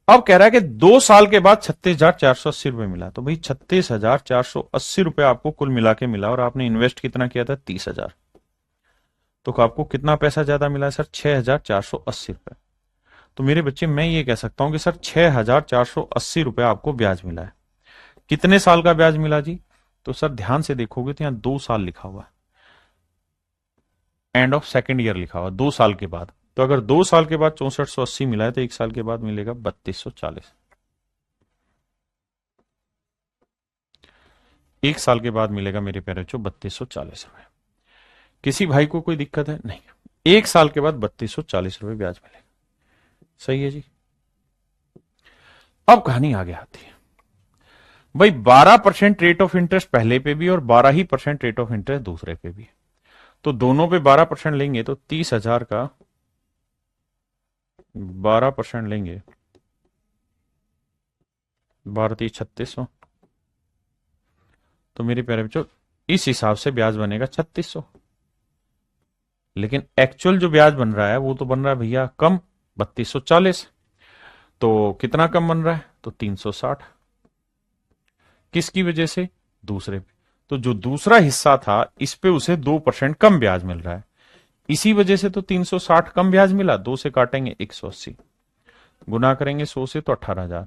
अब कह रहा है कि 2 साल के बाद 36,480 रुपए मिला, तो भाई 36,480 रुपए आपको कुल मिला के मिला, और आपने इन्वेस्ट कितना किया था, 30,000, तो आपको कितना पैसा ज्यादा मिला है सर, 6,480 रुपए। तो मेरे बच्चे मैं ये कह सकता हूं कि सर 6,480 रुपए आपको ब्याज मिला है। कितने साल का ब्याज मिला जी, तो सर ध्यान से देखोगे तो यहां 2 साल लिखा हुआ, एंड ऑफ सेकेंड ईयर लिखा हुआ, 2 साल के बाद। तो अगर 2 साल के बाद 6480 मिला है, तो 1 साल के बाद मिलेगा 3240। 1 साल के बाद मिलेगा मेरे प्यारे बच्चों 3240 रुपए। किसी भाई को कोई दिक्कत है नहीं, 1 साल के बाद 3240 रुपए ब्याज मिलेगा। सही है जी। अब कहानी आगे आती है, भाई 12% रेट ऑफ इंटरेस्ट पहले पे भी और 12% रेट ऑफ इंटरेस्ट दूसरे पे भी, तो दोनों पे 12% लेंगे तो 30,000 का 12% लेंगे, 12×3=3600। तो मेरे प्यारे बच्चों इस हिसाब से ब्याज बनेगा 3600, लेकिन एक्चुअल जो ब्याज बन रहा है वो तो बन रहा है भैया कम, 3240। तो कितना कम बन रहा है, तो 360। किसकी वजह से, दूसरे पे। तो जो दूसरा हिस्सा था इस पे उसे 2% कम ब्याज मिल रहा है, इसी वजह से तो 360 कम ब्याज मिला। 2 से काटेंगे 180, गुना करेंगे 100 से तो 18,000,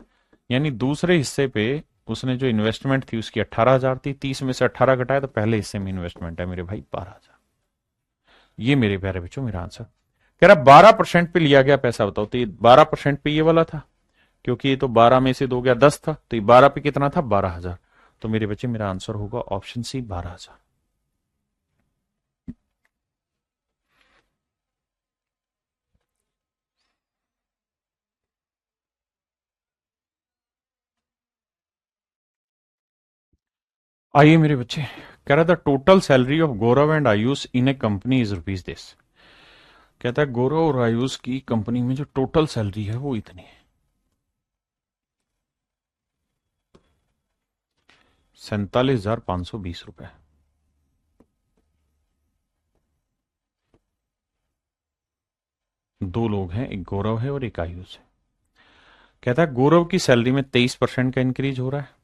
यानी दूसरे हिस्से पे उसने जो इन्वेस्टमेंट थी उसकी 18,000 थी, 30 में से 18 घटाए तो पहले हिस्से में इन्वेस्टमेंट है मेरे भाई 12,000। ये मेरे बच्चों मेरा आंसर। कह रहा 12% पे लिया गया पैसा, बताओ तो ये 12% पे ये वाला था, क्योंकि ये तो 12 में से 2 गया 10 था, तो ये 12 पे कितना था, 12,000। तो मेरे बच्चे मेरा आंसर होगा ऑप्शन सी, 12,000। आइए मेरे बच्चे, कह रहा था total salary of Gaurav and Ayush in A company is rupees this. कहता है गौरव और आयुष की कंपनी में जो टोटल सैलरी है वो इतनी है, 47,520 रुपए। दो लोग हैं, एक गौरव है और एक आयुष है। कहता है गौरव की सैलरी में 23% का इंक्रीज हो रहा है,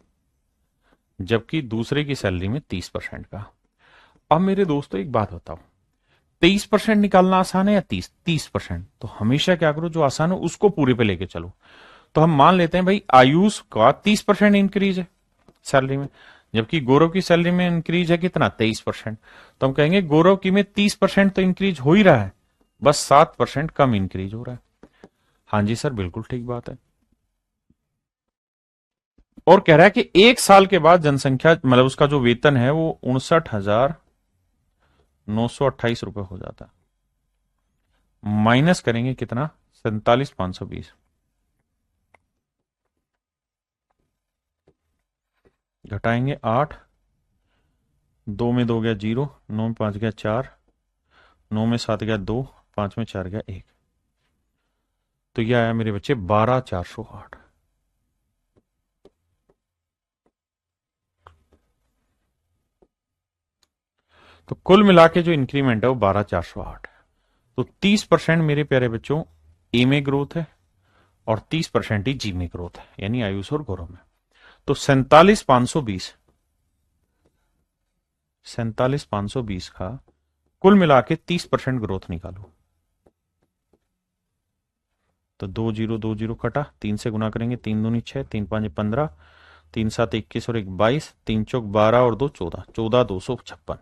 जबकि दूसरे की सैलरी में 30% का। अब मेरे दोस्तों एक बात बताओ, 23% निकालना आसान है या 30%? तो हमेशा क्या करो, जो आसान हो उसको पूरे पे लेके चलो। तो हम मान लेते हैं भाई आयुष का 30% इंक्रीज है सैलरी में, जबकि गौरव की सैलरी में इंक्रीज है कितना, 23%। तो हम कहेंगे गौरव की में 30% तो इंक्रीज हो ही रहा है, बस 7% कम इंक्रीज हो रहा है। हाँ जी सर, बिल्कुल ठीक बात है। और कह रहा है कि 1 साल के बाद जनसंख्या, मतलब उसका जो वेतन है वो 59,928 रुपए हो जाता है। माइनस करेंगे कितना, 47,520, घटाएंगे 8, 2 में 2 गया 0, 9 में 5 गया 4, 9 में 7 गया 2, 5 में 4 गया 1, तो यह आया मेरे बच्चे 12,408। तो कुल मिला के जो इंक्रीमेंट है वो 12,408 है। तो 30% मेरे प्यारे बच्चों ए में ग्रोथ है और 30% ही जी में ग्रोथ है, यानी आयुष और गौरव में। तो 47,520 का कुल मिला के 30% ग्रोथ निकालो। तो 2 0 कटा, 3 से गुना करेंगे, 3 दूनी 6, 3 5 15, 3 7 21 और 1 22, 3 चौक 12 और 2 14, 14,256।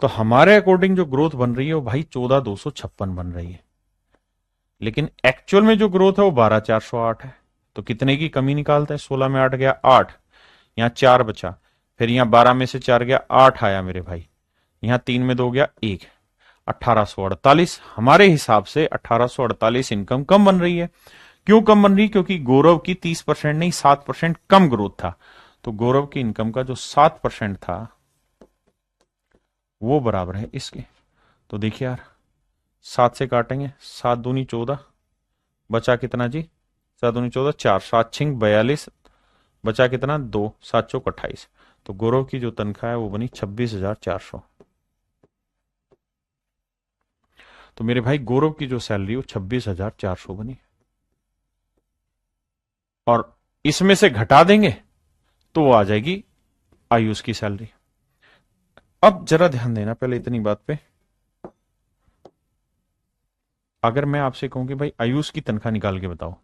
तो हमारे अकॉर्डिंग जो ग्रोथ बन रही है वो भाई 14,256 बन रही है, लेकिन एक्चुअल में जो ग्रोथ है वो 12,408 है। तो कितने की कमी निकालते हैं, 16 में 8 गया 8, यहां 4 बचा, फिर यहां 12 में से 4 गया 8 आया मेरे भाई, यहां 3 में 2 गया 1, 1848। हमारे हिसाब से 1848 इनकम कम बन रही है। क्यों कम बन रही? क्योंकि गौरव की 30% नहीं 7% कम ग्रोथ था। तो गौरव की इनकम का जो 7% था वो बराबर है इसके। तो देखिए यार, 7 से काटेंगे, 7 दूनी 14, बचा कितना जी? 7 दूनी 14, 4, 7 छिंग 42, बचा कितना? 2, 7 चौक 28। तो गौरव की जो तनख्वाह है वो बनी 26,400। तो मेरे भाई गौरव की जो सैलरी वो 26,400 बनी। और इसमें से घटा देंगे तो वो आ जाएगी आयुष की सैलरी। अब जरा ध्यान देना पहले इतनी बात पे। अगर मैं आपसे कहूं कि भाई आयुष की तनख्वाह निकाल के बताओ,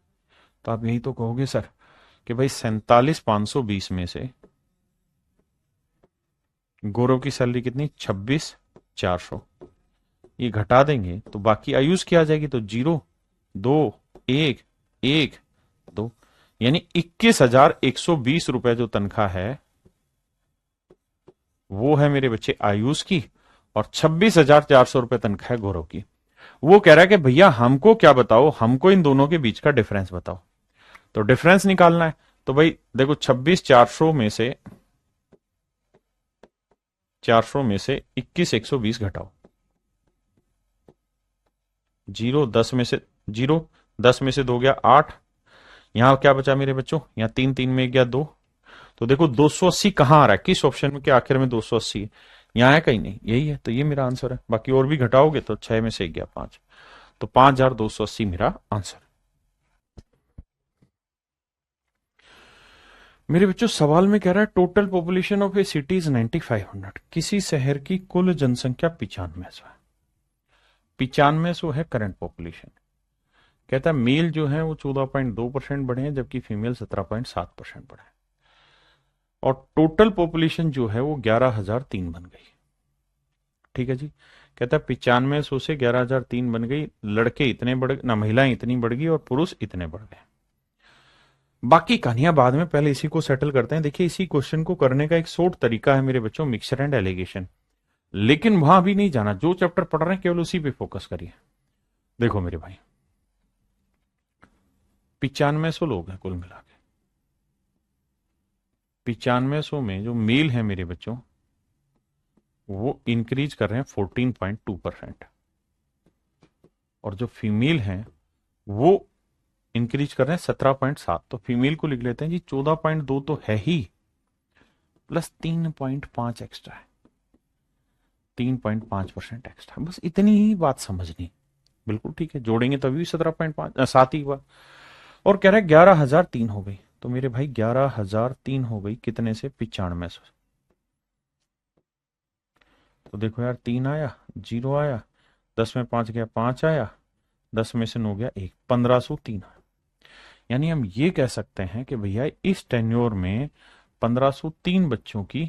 तो आप यही तो कहोगे सर कि भाई 47,520 में से गौरव की सैलरी कितनी? 26,400। ये घटा देंगे तो बाकी आयुष की आ जाएगी। तो 0, 2, 1, 1, 2, यानी 21,120 रुपए जो तनख्वाह है वो है मेरे बच्चे आयुष की, और 26,400 रुपए तनख्वाह है गौरव की। वो कह रहा है कि भैया हमको क्या बताओ, हमको इन दोनों के बीच का डिफरेंस बताओ। तो डिफरेंस निकालना है। तो भाई देखो 26,400 में से 21,120 घटाओ। 0, 10 में से 0, 10 में से 2 गया 8। यहां क्या बचा मेरे बच्चों? यहां 3, 3 में गया 2। तो देखो 280 कहां आ रहा है, किस ऑप्शन में के आखिर में 280 है? यहां है कहीं नहीं, यही है। तो ये मेरा आंसर है। बाकी और भी घटाओगे तो 6 में से गया 5। तो 5,280 मेरा आंसर। मेरे बच्चों सवाल में कह रहा है total population of A city is 9500। किसी शहर की कुल जनसंख्या 9500 है। 9500 है करंट पॉपुलेशन। कहता है मेल जो है वो 14.2% बढ़े हैं, जबकि फीमेल 17.7% बढ़े हैं। और टोटल पॉपुलेशन जो है वो 11,003 बन गई। ठीक है जी। कहता है 9500 से 11,003 बन गई। लड़के इतने बढ़ ना, महिलाएं इतनी बढ़ गई और पुरुष इतने बढ़ गए। बाकी कहानियां बाद में, पहले इसी को सेटल करते हैं। देखिए इसी क्वेश्चन को करने का एक शॉर्ट तरीका है मेरे बच्चों, मिक्सचर एंड एलिगेशन। लेकिन वहां भी नहीं जाना, जो चैप्टर पढ़ रहे हैं केवल उसी पे फोकस करिए। देखो मेरे भाई 9500 लोग हैं कुल मिला के। 9500 में जो मेल है मेरे बच्चों वो इंक्रीज कर रहे हैं 14.2%, और जो फीमेल हैं वो इंक्रीज कर रहे हैं 17.7। तो फीमेल को लिख लेते हैं जी 14.2 तो है ही, प्लस 3.5 एक्स्ट्रा है, 3.5% एक्स्ट्रा। बस इतनी ही बात समझनी। बिल्कुल ठीक है, जोड़ेंगे तभी 17.5 7 ही हुआ। और कह रहा है 11,003 हो गई। तो मेरे भाई 11,003 हो गई कितने से? 9500। तो देखो यार 3 आया, 0 आया, 10 में 5 गया 5 आया, 10 में से 9 गया 1, 1503 आया। यानी हम ये कह सकते हैं कि भैया इस टेन्योर में 1503 बच्चों की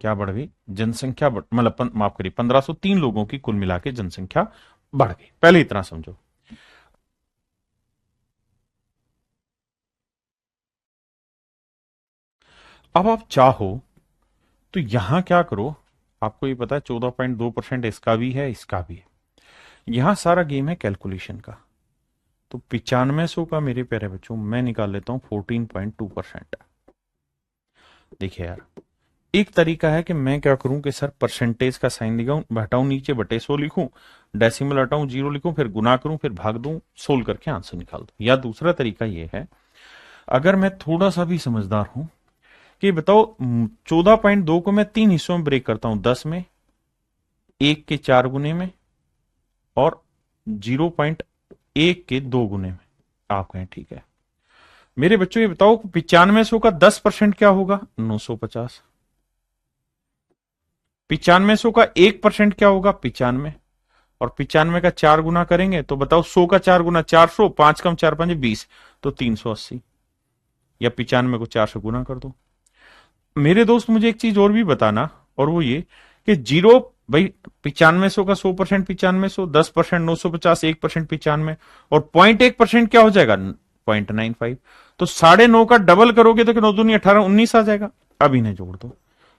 क्या बढ़ गई? जनसंख्या मतलब माफ करिए 1503 लोगों की कुल मिला के जनसंख्या बढ़ गई। पहले इतना समझो। अब आप चाहो तो यहां क्या करो, आपको ये पता है 14.2% इसका भी है इसका भी है। यहां सारा गेम है कैलकुलेशन का। तो 9500 का मेरे प्यारे बच्चों मैं निकाल लेता हूं 14.2%। देखिए यार एक तरीका है कि मैं क्या करूं कि सर परसेंटेज का साइन लगाऊं, हटाऊं नीचे बटे 100 लिखूं, डेसिमल हटाऊं 0 लिखूं, फिर गुना करूं, फिर भाग दूं, सोल्व करके आंसर निकाल दूं। या दूसरा तरीका यह है, अगर मैं थोड़ा सा भी समझदार हूं, कि बताओ 14.2 को मैं 3 हिस्सों में ब्रेक करता हूं, 10 में, 1 के 4 गुने में, और 0.1 के 2 गुने में। आप कहें ठीक है। मेरे बच्चों ये बताओ 9500 का 10% क्या होगा? 950। 9500 का 1% क्या होगा? 95। और 95 का 4 गुना करेंगे तो बताओ 100 का 4 गुना 400, 5 कम 4 5 20, तो 380। या 95 को 4 से गुना कर दो। मेरे दोस्त मुझे एक चीज और भी बताना, और वो ये कि जीरो, भाई 9500 का 100% 9500, 10% 950, 1% 95, और 0.1% क्या हो जाएगा? 0.95। तो 9.5 का डबल करोगे तो 9 दूनी 18, 19 आ जाएगा। अब इन्हें जोड़ दो।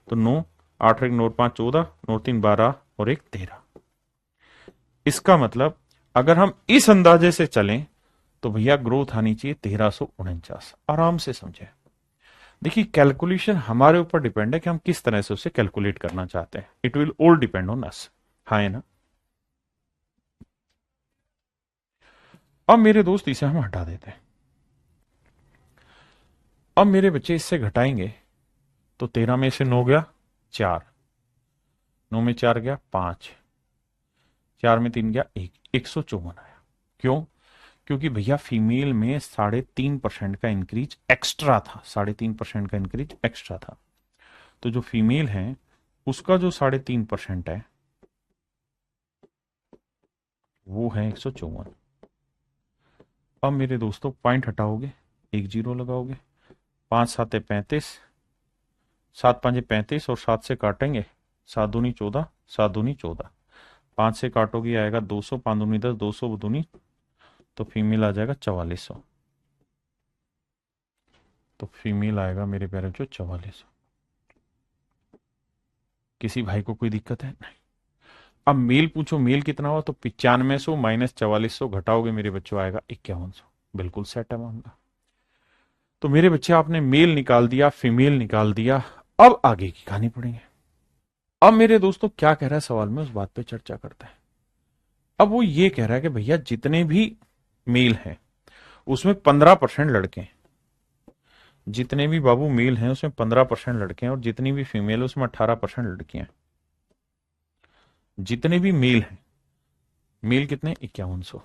तो 9, 8 1 9 5 14, 9 3 12 और 1 13। इसका मतलब अगर हम इस अंदाजे से चलें तो भैया ग्रोथ आनी चाहिए 1349। आराम से समझे। देखिए कैलकुलेशन हमारे ऊपर डिपेंड है कि हम किस तरह से उसे कैलकुलेट करना चाहते हैं। It will all depend on us. हाँ है ना। अब मेरे दोस्त इसे हम हटा देते हैं। अब मेरे बच्चे इससे घटाएंगे तो 13 में से 9 गया 4, 9 में 4 गया 5, 4 में 3 गया 1, 154 आया। क्यों? क्योंकि भैया फीमेल में 3.5% का इंक्रीज एक्स्ट्रा था, 3.5% का इंक्रीज एक्स्ट्रा था। तो जो फीमेल है उसका जो 3.5% है वो है 154। अब मेरे दोस्तों पॉइंट हटाओगे, एक जीरो लगाओगे, 5 7 35, 7 5 35 और 7 से काटेंगे, 7 दूनी 14, 7 दूनी 14, 5 से काटोगे आएगा 200, 5 दूनी 10, 200 दूनी, तो फीमेल आ जाएगा 4400। तो फीमेल आएगा मेरे प्यारे जो 4400। किसी भाई को कोई दिक्कत है? नहीं। अब मेल पूछो, मेल कितना हुआ? तो 9500 माइनस 4400 घटाओगे मेरे बच्चों आएगा 5100। बिल्कुल सेट है मामला। तो मेरे बच्चे आपने मेल निकाल दिया, फीमेल निकाल दिया। अब आगे की कहानी पढ़ेंगे। अब मेरे दोस्तों क्या कह रहा है सवाल में, उस बात पे चर्चा करते हैं। अब वो ये कह रहा है कि भैया जितने भी मेल हैं उसमें 15% लड़के हैं, जितने भी बाबू मेल हैं उसमें 15% लड़के हैं, और जितनी भी फीमेल है उसमें 18% लड़कियां हैं। जितने भी मेल हैं, मेल कितने 5100,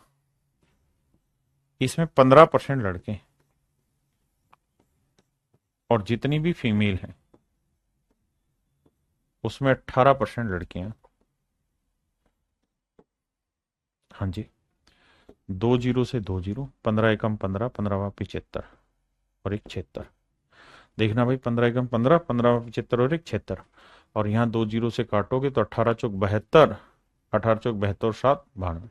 इसमें 15% लड़के हैं, और जितनी भी फीमेल हैं उसमें 18% लड़कियां। हाँ जी, 2 जीरो से 2 जीरो, 15 एकम 15, 15 75 और एक 76। देखना भाई, 15 एकम 15, 15 75 और एक 76, और यहाँ 2 जीरो से काटोगे तो 18 चौक 72, 18 चौक 72, 7 92,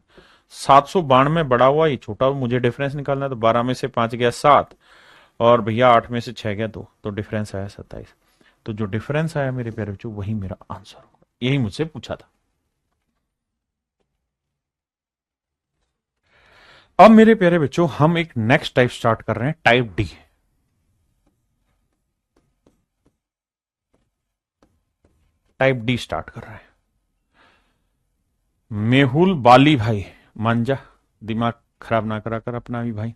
792 बड़ा हुआ, ये छोटा हुआ। मुझे डिफरेंस निकालना है तो 12 में से 5 गया 7, और भैया 8 में से 6 गया 2, तो डिफरेंस आया 27। तो जो डिफरेंस आया मेरे प्यारे बच्चों वही मेरा आंसर होगा। यही मुझसे पूछा था। अब मेरे प्यारे बच्चों हम एक नेक्स्ट टाइप स्टार्ट कर रहे हैं, type D. Type D start कर रहे हैं। मेहुल बाली भाई मांझा, दिमाग खराब ना करा कर अपना भी भाई।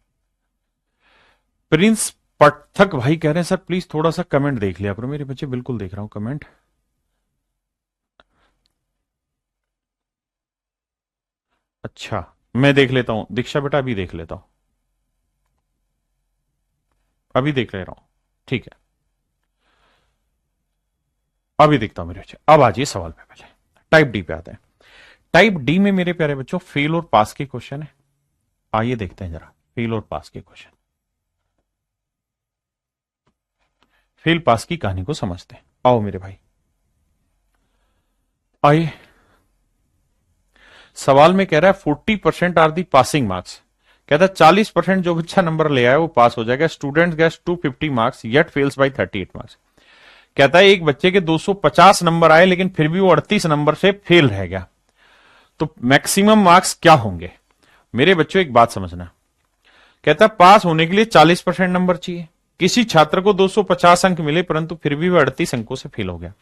प्रिंस पटथक भाई कह रहे हैं सर प्लीज थोड़ा सा कमेंट देख लिया करो। मेरे बच्चे बिल्कुल देख रहा हूं कमेंट। अच्छा मैं देख लेता हूं, दीक्षा बेटा अभी देख लेता हूं, अभी देख ले रहा हूं। ठीक है, अभी देखता हूं मेरे बच्चे। अब आ जाइए सवाल पे, पहले टाइप डी पे आते हैं। टाइप डी में मेरे प्यारे बच्चों फेल और पास के क्वेश्चन है। आइए देखते हैं जरा फेल और पास के क्वेश्चन। फेल पास की कहानी को समझते हैं। आओ मेरे भाई, आइए। सवाल में कह रहा है 40% आर दी पासिंग मार्क्स। कहता है 40% जो बच्चा नंबर ले आया वो पास हो जाएगा। Student gets 250 marks yet fails by 38 marks. कहता है एक बच्चे के 250 नंबर आए लेकिन फिर भी वो 38 नंबर से फेल रह गया, तो मैक्सिमम मार्क्स क्या होंगे? मेरे बच्चों एक बात समझना। कहता है पास होने के लिए 40% नंबर चाहिए। किसी छात्र को 250 अंक मिले परंतु फिर भी वह 38 अंकों से फेल हो गया,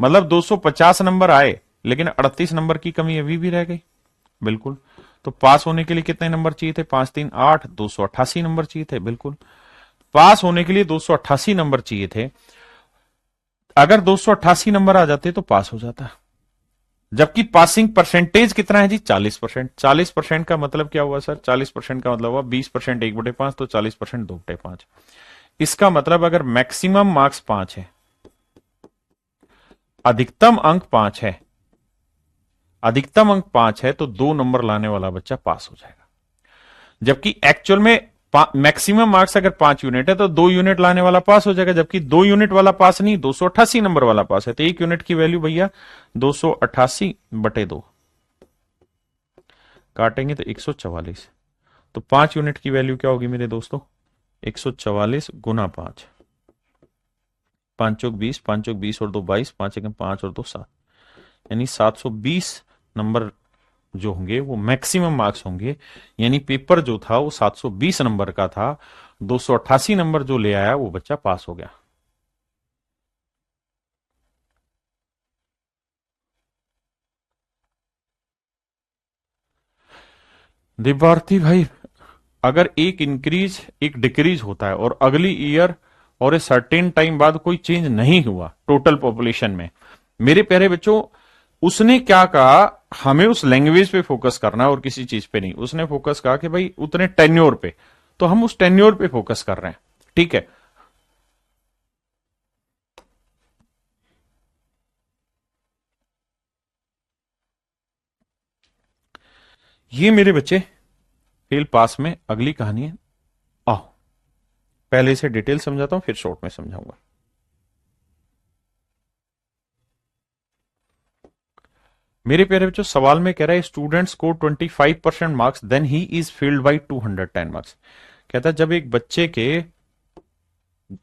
मतलब 250 नंबर आए लेकिन 38 नंबर की कमी अभी भी रह गई। बिल्कुल। तो पास होने के लिए कितने नंबर चाहिए थे? 5 3 8, 288 नंबर चाहिए थे। बिल्कुल, पास होने के लिए 288 नंबर चाहिए थे। अगर 288 नंबर आ जाते तो पास हो जाता, जबकि पासिंग परसेंटेज कितना है जी? 40%। 40% का मतलब क्या हुआ सर? 40% का मतलब हुआ 20% 1/5, तो 40% 2/5। इसका मतलब अगर मैक्सिमम मार्क्स 5 है, अधिकतम अंक 5 है, अधिकतम अंक 5 है, तो 2 नंबर लाने वाला बच्चा पास हो जाएगा। जबकि एक्चुअल में मैक्सिमम मार्क्स अगर 5 यूनिट है तो 2 यूनिट लाने वाला पास हो जाएगा, जबकि 2 यूनिट वाला पास नहीं, 288 नंबर वाला पास है। तो 1 यूनिट की वैल्यू भैया 288/2, काटेंगे तो 144। तो 5 यूनिट की वैल्यू क्या होगी मेरे दोस्तों? 144 गुना 5, 5 चौक 20, 5 चौक 20 और 2 22, 5 एकम 5 और 2 7, यानी 720 नंबर जो होंगे वो मैक्सिमम मार्क्स होंगे। यानी पेपर जो था वो 720 नंबर का था, 288 नंबर जो ले आया वो बच्चा पास हो गया। दिव्यार्थी भाई, अगर एक इंक्रीज एक डिक्रीज होता है और अगली ईयर और ए सर्टेन टाइम बाद कोई चेंज नहीं हुआ टोटल पॉपुलेशन में, मेरे प्यारे बच्चों, उसने क्या कहा, हमें उस लैंग्वेज पे फोकस करना है और किसी चीज पे नहीं। उसने फोकस कहा कि भाई उतने टेन्योर पे, तो हम उस टेन्योर पे फोकस कर रहे हैं। ठीक है, ये मेरे बच्चे फेल पास में अगली कहानी है। आओ पहले इसे डिटेल समझाता हूं, फिर शॉर्ट में समझाऊंगा। मेरे प्यारे बच्चों, सवाल में कह रहा है student score 25% marks then he is failed by 210 marks. कहता है जब एक बच्चे के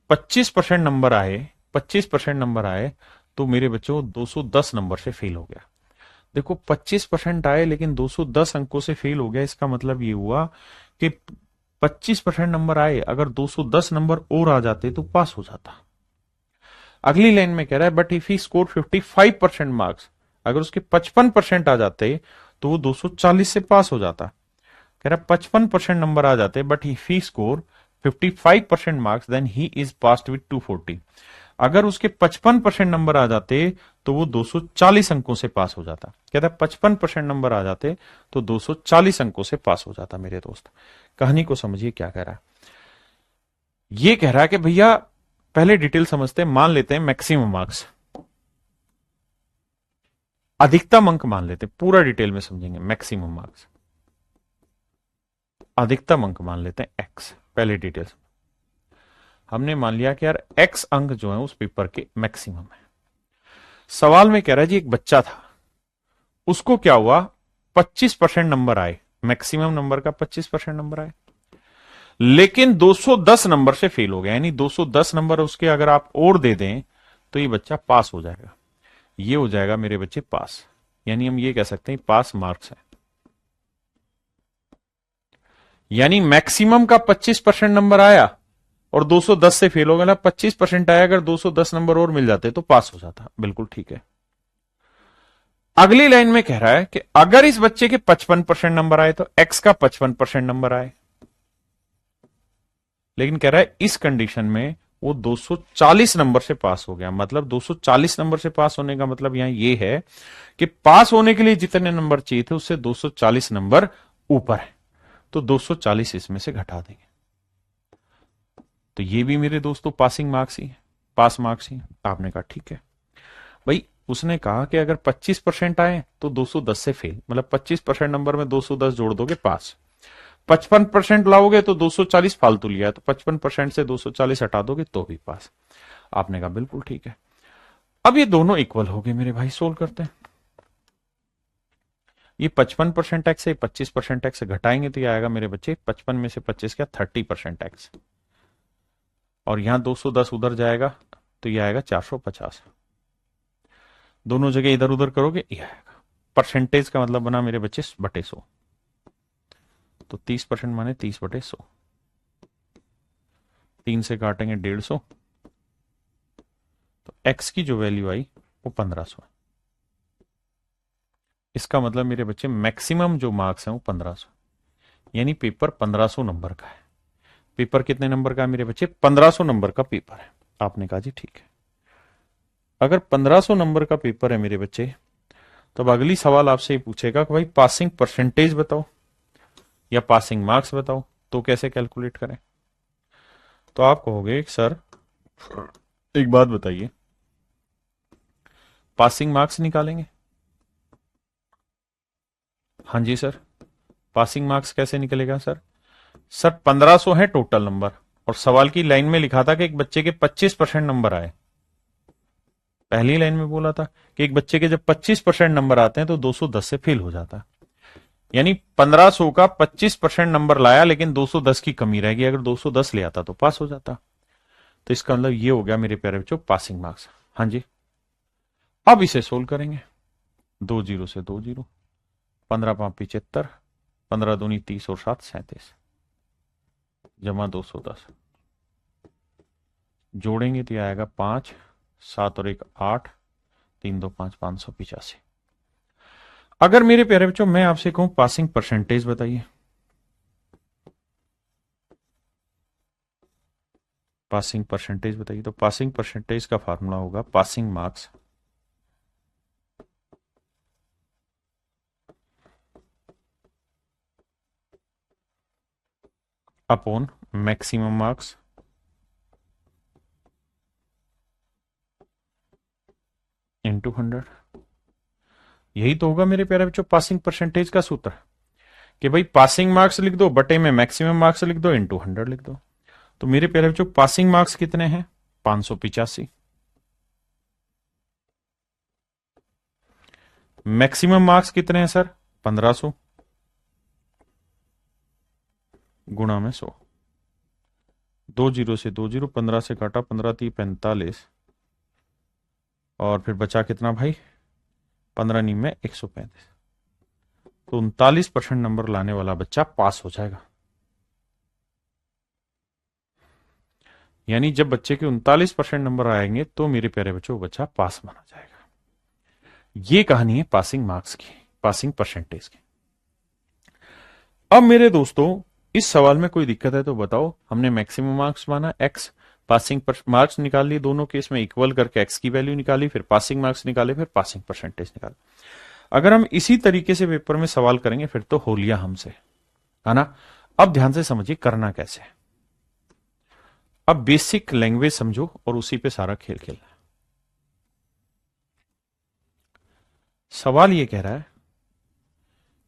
25% नंबर आए, 25% नंबर आए, तो मेरे बच्चों 210 नंबर से फेल हो गया। देखो 25% आए लेकिन 210 अंकों से फेल हो गया, इसका मतलब ये हुआ कि 25% नंबर आए, अगर 210 नंबर और आ जाते तो पास हो जाता। अगली लाइन में कह रहा है but if he score 55% marks, अगर उसके 55% आ जाते तो वो 240 से पास हो जाता। कह रहा 55% नंबर आ जाते but if he score 55% marks then he is passed with 240। अगर उसके 55% नंबर आ जाते तो वो 240 अंकों से पास हो जाता। कहता है 55% नंबर आ जाते तो 240 अंकों से पास हो जाता। मेरे दोस्त, कहानी को समझिए क्या कह रहा है। ये कह रहा है कि भैया पहले डिटेल समझते हैं, मान लेते हैं मैक्सिमम मार्क्स, अधिकतम अंक मान लेते हैं, पूरा डिटेल में समझेंगे। मैक्सिमम मार्क्स, अधिकतम अंक मान लेते हैं एक्स। पहले डिटेल हमने मान लिया कि यार एक्स अंक जो है उस पेपर के मैक्सिमम है। सवाल में कह रहा है जी एक बच्चा था, उसको क्या हुआ, 25% नंबर आए, मैक्सिमम नंबर का 25% नंबर आए, लेकिन 210 नंबर से फेल हो गया। यानी 210 नंबर उसके अगर आप और दे दें तो ये बच्चा पास हो जाएगा। ये हो जाएगा मेरे बच्चे पास। यानी हम ये कह सकते हैं पास मार्क्स है। यानी मैक्सिमम का 25% नंबर आया और 210 से फेल हो गया, 25% आया, अगर 210 नंबर और मिल जाते तो पास हो जाता। बिल्कुल ठीक है। अगली लाइन में कह रहा है कि अगर इस बच्चे के 55% नंबर आए तो एक्स का 55% नंबर आए, लेकिन कह रहा है इस कंडीशन में वो 240 नंबर से पास हो गया। मतलब 240 नंबर से पास होने का मतलब यहां ये है कि पास होने के लिए जितने नंबर चाहिए थे उससे 240 नंबर ऊपर है, तो 240 इसमें से घटा देंगे। तो ये भी मेरे दोस्तों पासिंग मार्क्स ही है, पास मार्क्स ही। आपने कहा ठीक है भाई। उसने कहा कि अगर 25% आए तो 210 से फेल, मतलब 25% नंबर में 210 जोड़ दोगे पास। 55% लाओगे तो 240 फालतू लिया है, तो 55% से 240 हटा दोगे तो भी पास। आपने कहा बिल्कुल ठीक है। अब ये दोनों इक्वल हो गए मेरे भाई, सोल्व करते हैं। ये 55% एक्स है, 25% एक्स घटाएंगे तो ये आएगा मेरे बच्चे 55 में से 25 क्या 30% एक्स, और यहां 210 उधर जाएगा तो ये आएगा 450। दोनों जगह इधर उधर करोगे ये आएगा। परसेंटेज का मतलब बना मेरे बच्चे बटे 100, तो 30% माने 30/100। 3 से काटेंगे 150, तो एक्स की जो वैल्यू आई वो 1500 है। इसका मतलब मेरे बच्चे मैक्सिमम जो मार्क्स हैं वो 1500, यानी पेपर 1500 नंबर का है। पेपर कितने नंबर का है मेरे बच्चे, 1500 नंबर का पेपर है। आपने कहा जी ठीक है। अगर 1500 नंबर का पेपर है मेरे बच्चे, तब अगली सवाल आपसे ये पूछेगा कि भाई पासिंग परसेंटेज बताओ या पासिंग मार्क्स बताओ, तो कैसे कैलकुलेट करें। तो आप कहोगे सर एक बात बताइए, पासिंग मार्क्स निकालेंगे। हाँ जी सर, पासिंग मार्क्स कैसे निकलेगा सर। सर 1500 है टोटल नंबर, और सवाल की लाइन में लिखा था कि एक बच्चे के 25% नंबर आए। पहली लाइन में बोला था कि एक बच्चे के जब 25% नंबर आते हैं तो 210 से फेल हो जाता है। यानी 1500 का 25% नंबर लाया, लेकिन 210 की कमी रहेगी, अगर 210 ले आता तो पास हो जाता। तो इसका मतलब ये हो गया मेरे प्यारे बच्चों पासिंग मार्क्स। हाँ जी, अब इसे सोल्व करेंगे। 2 जीरो से 2 जीरो, 15 5 75, 15 दूनी 30 और 7 37, जमा 210, जोड़ेंगे तो आएगा 5, 7 और 1 8, 3 2 5, 585। अगर मेरे प्यारे बच्चों मैं आपसे कहूं पासिंग परसेंटेज बताइए, पासिंग परसेंटेज बताइए, तो पासिंग परसेंटेज का फार्मूला होगा passing marks upon maximum marks into 100। यही तो होगा मेरे प्यारे बच्चों पासिंग परसेंटेज का सूत्र, कि भाई पासिंग मार्क्स लिख दो बटे में मैक्सिमम मार्क्स लिख दो इंटू 100 लिख दो। तो मेरे प्यारे बच्चों पासिंग मार्क्स कितने हैं? 585। मैक्सिमम मार्क्स कितने हैं सर? 1500 गुणा में 100। 2 जीरो से 2 जीरो, 15 से काटा, 15 3 45, और फिर बचा कितना भाई? 15 नी में 135। तो 39% नंबर लाने वाला बच्चा पास हो जाएगा। यानी जब बच्चे के 39% नंबर आएंगे तो मेरे प्यारे बच्चों बच्चा पास माना जाएगा। ये कहानी है पासिंग मार्क्स की, पासिंग परसेंटेज की। अब मेरे दोस्तों इस सवाल में कोई दिक्कत है तो बताओ। हमने मैक्सिमम मार्क्स माना x, पासिंग मार्क्स निकाल लिए, दोनों केस में इक्वल करके x की वैल्यू निकाली, फिर पासिंग मार्क्स निकाले, फिर पासिंग परसेंटेज निकाले। अगर हम इसी तरीके से पेपर में सवाल करेंगे फिर तो हो लिया हमसे, है ना। अब ध्यान से समझिए करना कैसे है। अब बेसिक लैंग्वेज समझो और उसी पे सारा खेल खेलना है। सवाल ये कह रहा है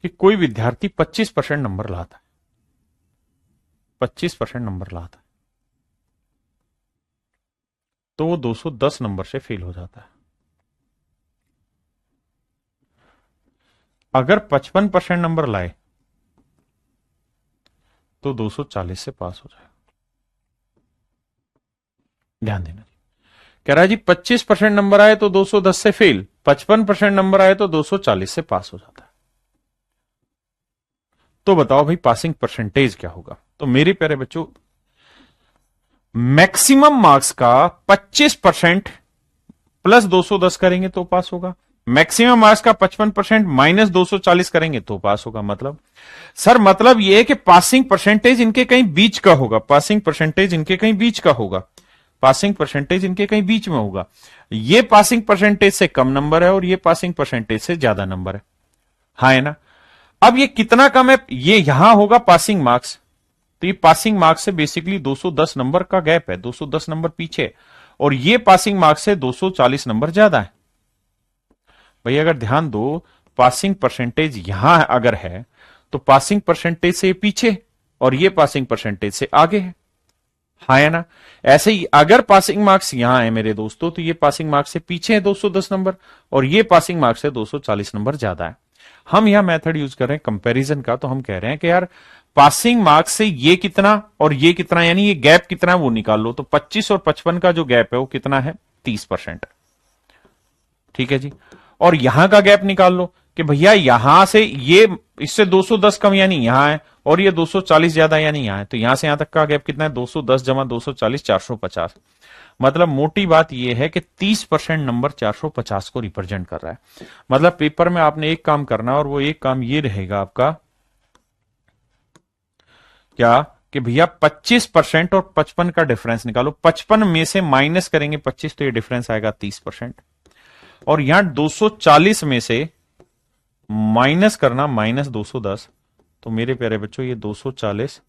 कि कोई विद्यार्थी 25% नंबर लाता है, 25% नंबर लाता है, तो वो 210 नंबर से फेल हो जाता है। अगर 55% नंबर लाए तो 240 से पास हो जाएगा। ध्यान देना, कह रहा है जी 25% नंबर आए तो 210 से फेल, 55% नंबर आए तो 240 से पास हो जाता है। तो बताओ भाई पासिंग परसेंटेज क्या होगा? तो मेरे प्यारे बच्चों मैक्सिमम मार्क्स का 25% प्लस 210 करेंगे तो पास होगा, मैक्सिमम मार्क्स का 55% माइनस 240 करेंगे तो पास होगा। मतलब सर मतलब यह है कि पासिंग परसेंटेज इनके कहीं बीच का होगा, पासिंग परसेंटेज इनके कहीं बीच का होगा, पासिंग परसेंटेज इनके कहीं बीच में होगा। ये पासिंग परसेंटेज से कम नंबर है और ये पासिंग परसेंटेज से ज्यादा नंबर है, हाँ है ना। अब ये कितना कम है? ये यहां होगा पासिंग मार्क्स, तो ये पासिंग मार्क्स से बेसिकली 210 नंबर का गैप है, 210 नंबर पीछे, और ये पासिंग मार्क्स से 240 नंबर ज्यादा है। भाई अगर ध्यान दो, पासिंग परसेंटेज यहां अगर है तो पासिंग परसेंटेज से पीछे और ये पासिंग परसेंटेज से आगे है, हाँ है ना। ऐसे ही अगर पासिंग मार्क्स यहां है मेरे दोस्तों तो ये पासिंग मार्क्स से पीछे है 210 नंबर, और ये पासिंग मार्क्स से 240 नंबर ज्यादा है। हम यहां मेथड यूज कर रहे हैं कंपैरिजन का, तो हम कह रहे हैं कि यार पासिंग मार्क्स से ये कितना और ये कितना, यानी ये गैप कितना है वो निकाल लो। तो 25 और 55 का जो गैप है वो कितना है? 30%। ठीक है जी। और यहां का गैप निकाल लो कि भैया यहां से ये इससे 210 कम यानी यहां है, और ये 240 ज्यादा यानी यहां है, तो यहां से यहां तक का गैप कितना है? 210 जमा 240, 450। मतलब मोटी बात यह है कि 30% नंबर 450 को रिप्रेजेंट कर रहा है। मतलब पेपर में आपने एक काम करना, और वो एक काम ये रहेगा आपका क्या, कि भैया 25% और 55 का डिफरेंस निकालो। 55 में से माइनस करेंगे 25 तो ये डिफरेंस आएगा 30%, और यहां 240 में से माइनस करना माइनस 210, तो मेरे प्यारे बच्चों ये 240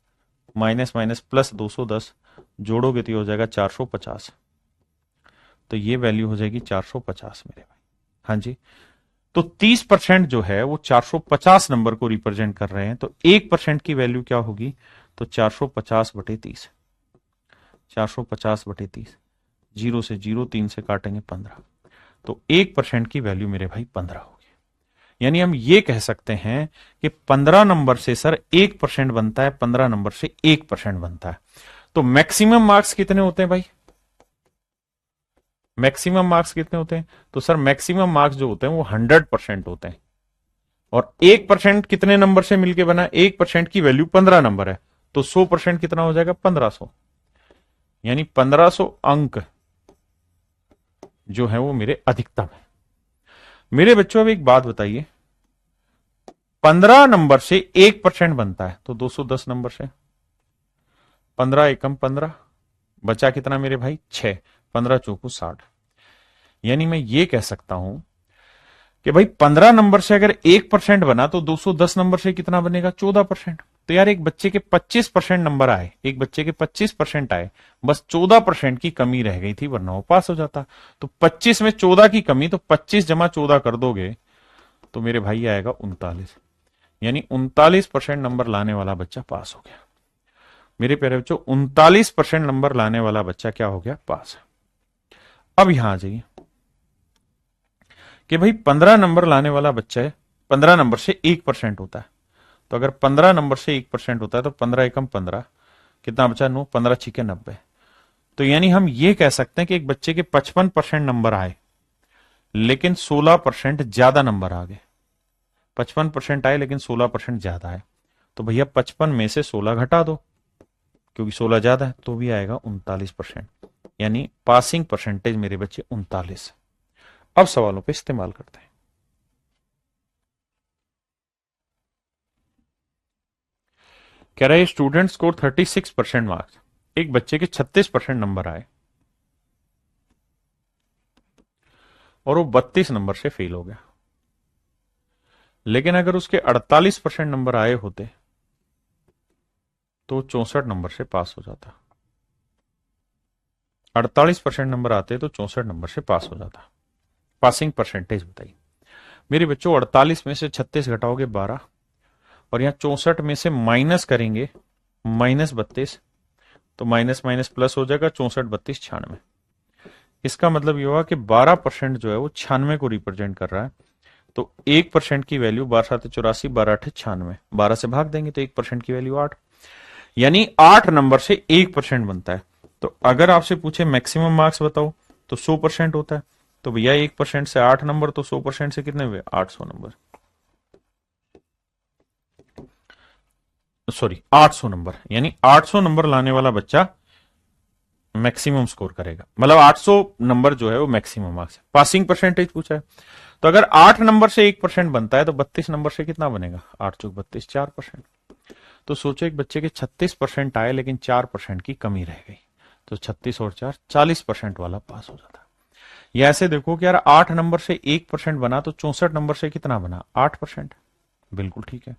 माइनस माइनस प्लस 210 जोड़ोगे तो ये हो जाएगा 450, तो ये वैल्यू हो जाएगी 450 मेरे भाई। हाँ जी, तो 30% जो है वो 450 नंबर को रिप्रेजेंट कर रहे हैं, तो 1% की वैल्यू क्या होगी? तो 450 बटे 30, 450 बटे 30, जीरो से जीरो 3 से काटेंगे 15, तो 1% की वैल्यू मेरे भाई 15 होगी। यानी हम ये कह सकते हैं कि 15 नंबर से सर 1% बनता है, 15 नंबर से 1% बनता है। तो मैक्सिमम मार्क्स कितने होते हैं भाई? मैक्सिमम मार्क्स कितने होते हैं? तो सर मैक्सिमम मार्क्स जो होते हैं वो 100% होते हैं, और 1% कितने नंबर से मिलके बना? 1% की वैल्यू 15 नंबर है, तो 100% कितना हो जाएगा? 1500। यानी 1500 अंक जो है वो मेरे अधिकतम है। मेरे बच्चों अब एक बात बताइए, 15 नंबर से 1% बनता है तो 210 नंबर से 15 एकम 15, बचा कितना मेरे भाई? 6। 15 चौको 60। यानी मैं ये कह सकता हूं कि भाई 15 नंबर से अगर 1% बना तो 210 नंबर से कितना बनेगा? 14%। तो यार एक बच्चे के 25% नंबर आए, एक बच्चे के 25% आए, बस 14% की कमी रह गई थी, वरना वो पास हो जाता। तो 25 में 14 की कमी, तो 25 जमा 14 कर दोगे तो मेरे भाई आएगा 39। यानी 39% नंबर लाने वाला बच्चा पास हो गया। मेरे प्यारे बच्चों, 39% नंबर लाने वाला बच्चा क्या हो गया? पास। अब यहां आ जाइए कि भाई 15 नंबर लाने वाला बच्चा है, 15 नंबर से 1% होता है, तो अगर 15 नंबर से 1% होता है तो 15 एकम 15, कितना बचा? 9। 15 छिके 90। तो यानी हम ये कह सकते हैं कि एक बच्चे के 55% नंबर आए, लेकिन 16% ज्यादा नंबर आ गए। 55% आए लेकिन 16% ज्यादा आए, तो भैया 55 में से 16 घटा दो, क्योंकि 16 ज्यादा है, तो भी आएगा 39%। यानी पासिंग परसेंटेज मेरे बच्चे 39। अब सवालों पे इस्तेमाल करते हैं। कह रहा है स्टूडेंट स्कोर 36% मार्क्स, एक बच्चे के 36% नंबर आए और वो 32 नंबर से फेल हो गया। लेकिन अगर उसके 48% नंबर आए होते तो 64 नंबर से पास हो जाता। 48% नंबर आते तो 64 नंबर से पास हो जाता। पासिंग परसेंटेज बताइए मेरे बच्चों। 48 में से 36 घटाओगे 12, और यहां 64 में से माइनस करेंगे -32, तो माइनस माइनस प्लस हो जाएगा, 64 32 96। इसका मतलब ये हुआ कि 12% जो है वो 96 को रिप्रेजेंट कर रहा है। तो 1% की वैल्यू 12×7 = 84, 12×8 = 96, 12 से भाग देंगे तो 1% की वैल्यू 8, यानी 8 नंबर से 1% बनता है। तो अगर आपसे पूछे मैक्सिमम मार्क्स बताओ तो 100% होता है, तो भैया 1% से 8 नंबर, तो 100% से कितने हुए? 800 नंबर, सॉरी 800 नंबर। यानी 800 नंबर लाने वाला बच्चा मैक्सिमम स्कोर करेगा, मतलब 800 नंबर जो है वो मैक्सिमम मार्क्स है। पासिंग परसेंटेज पूछा है, तो अगर 8 नंबर से 1% बनता है तो 32 नंबर से कितना बनेगा? 8 चौक 32, 4%। तो सोचो एक बच्चे के 36% आए लेकिन 4% की कमी रह गई, तो 36 और 4 40% वाला पास हो जाता। या ऐसे देखो कि यार 8 नंबर से 1% बना तो 64 नंबर से कितना बना? 8%। बिल्कुल ठीक है।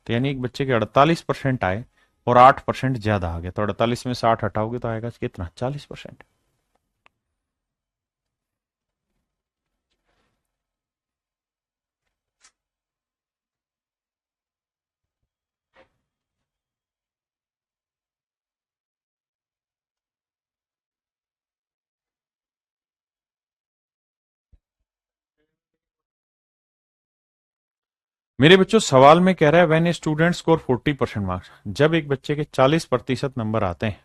तो यानी एक बच्चे के 48% आए और 8% ज्यादा आ गया, तो 48 में से 8 हटाओगे तो आएगा कितना? 40%। मेरे बच्चों सवाल में कह रहा है when a student score 40% marks, जब एक बच्चे के 40% नंबर आते हैं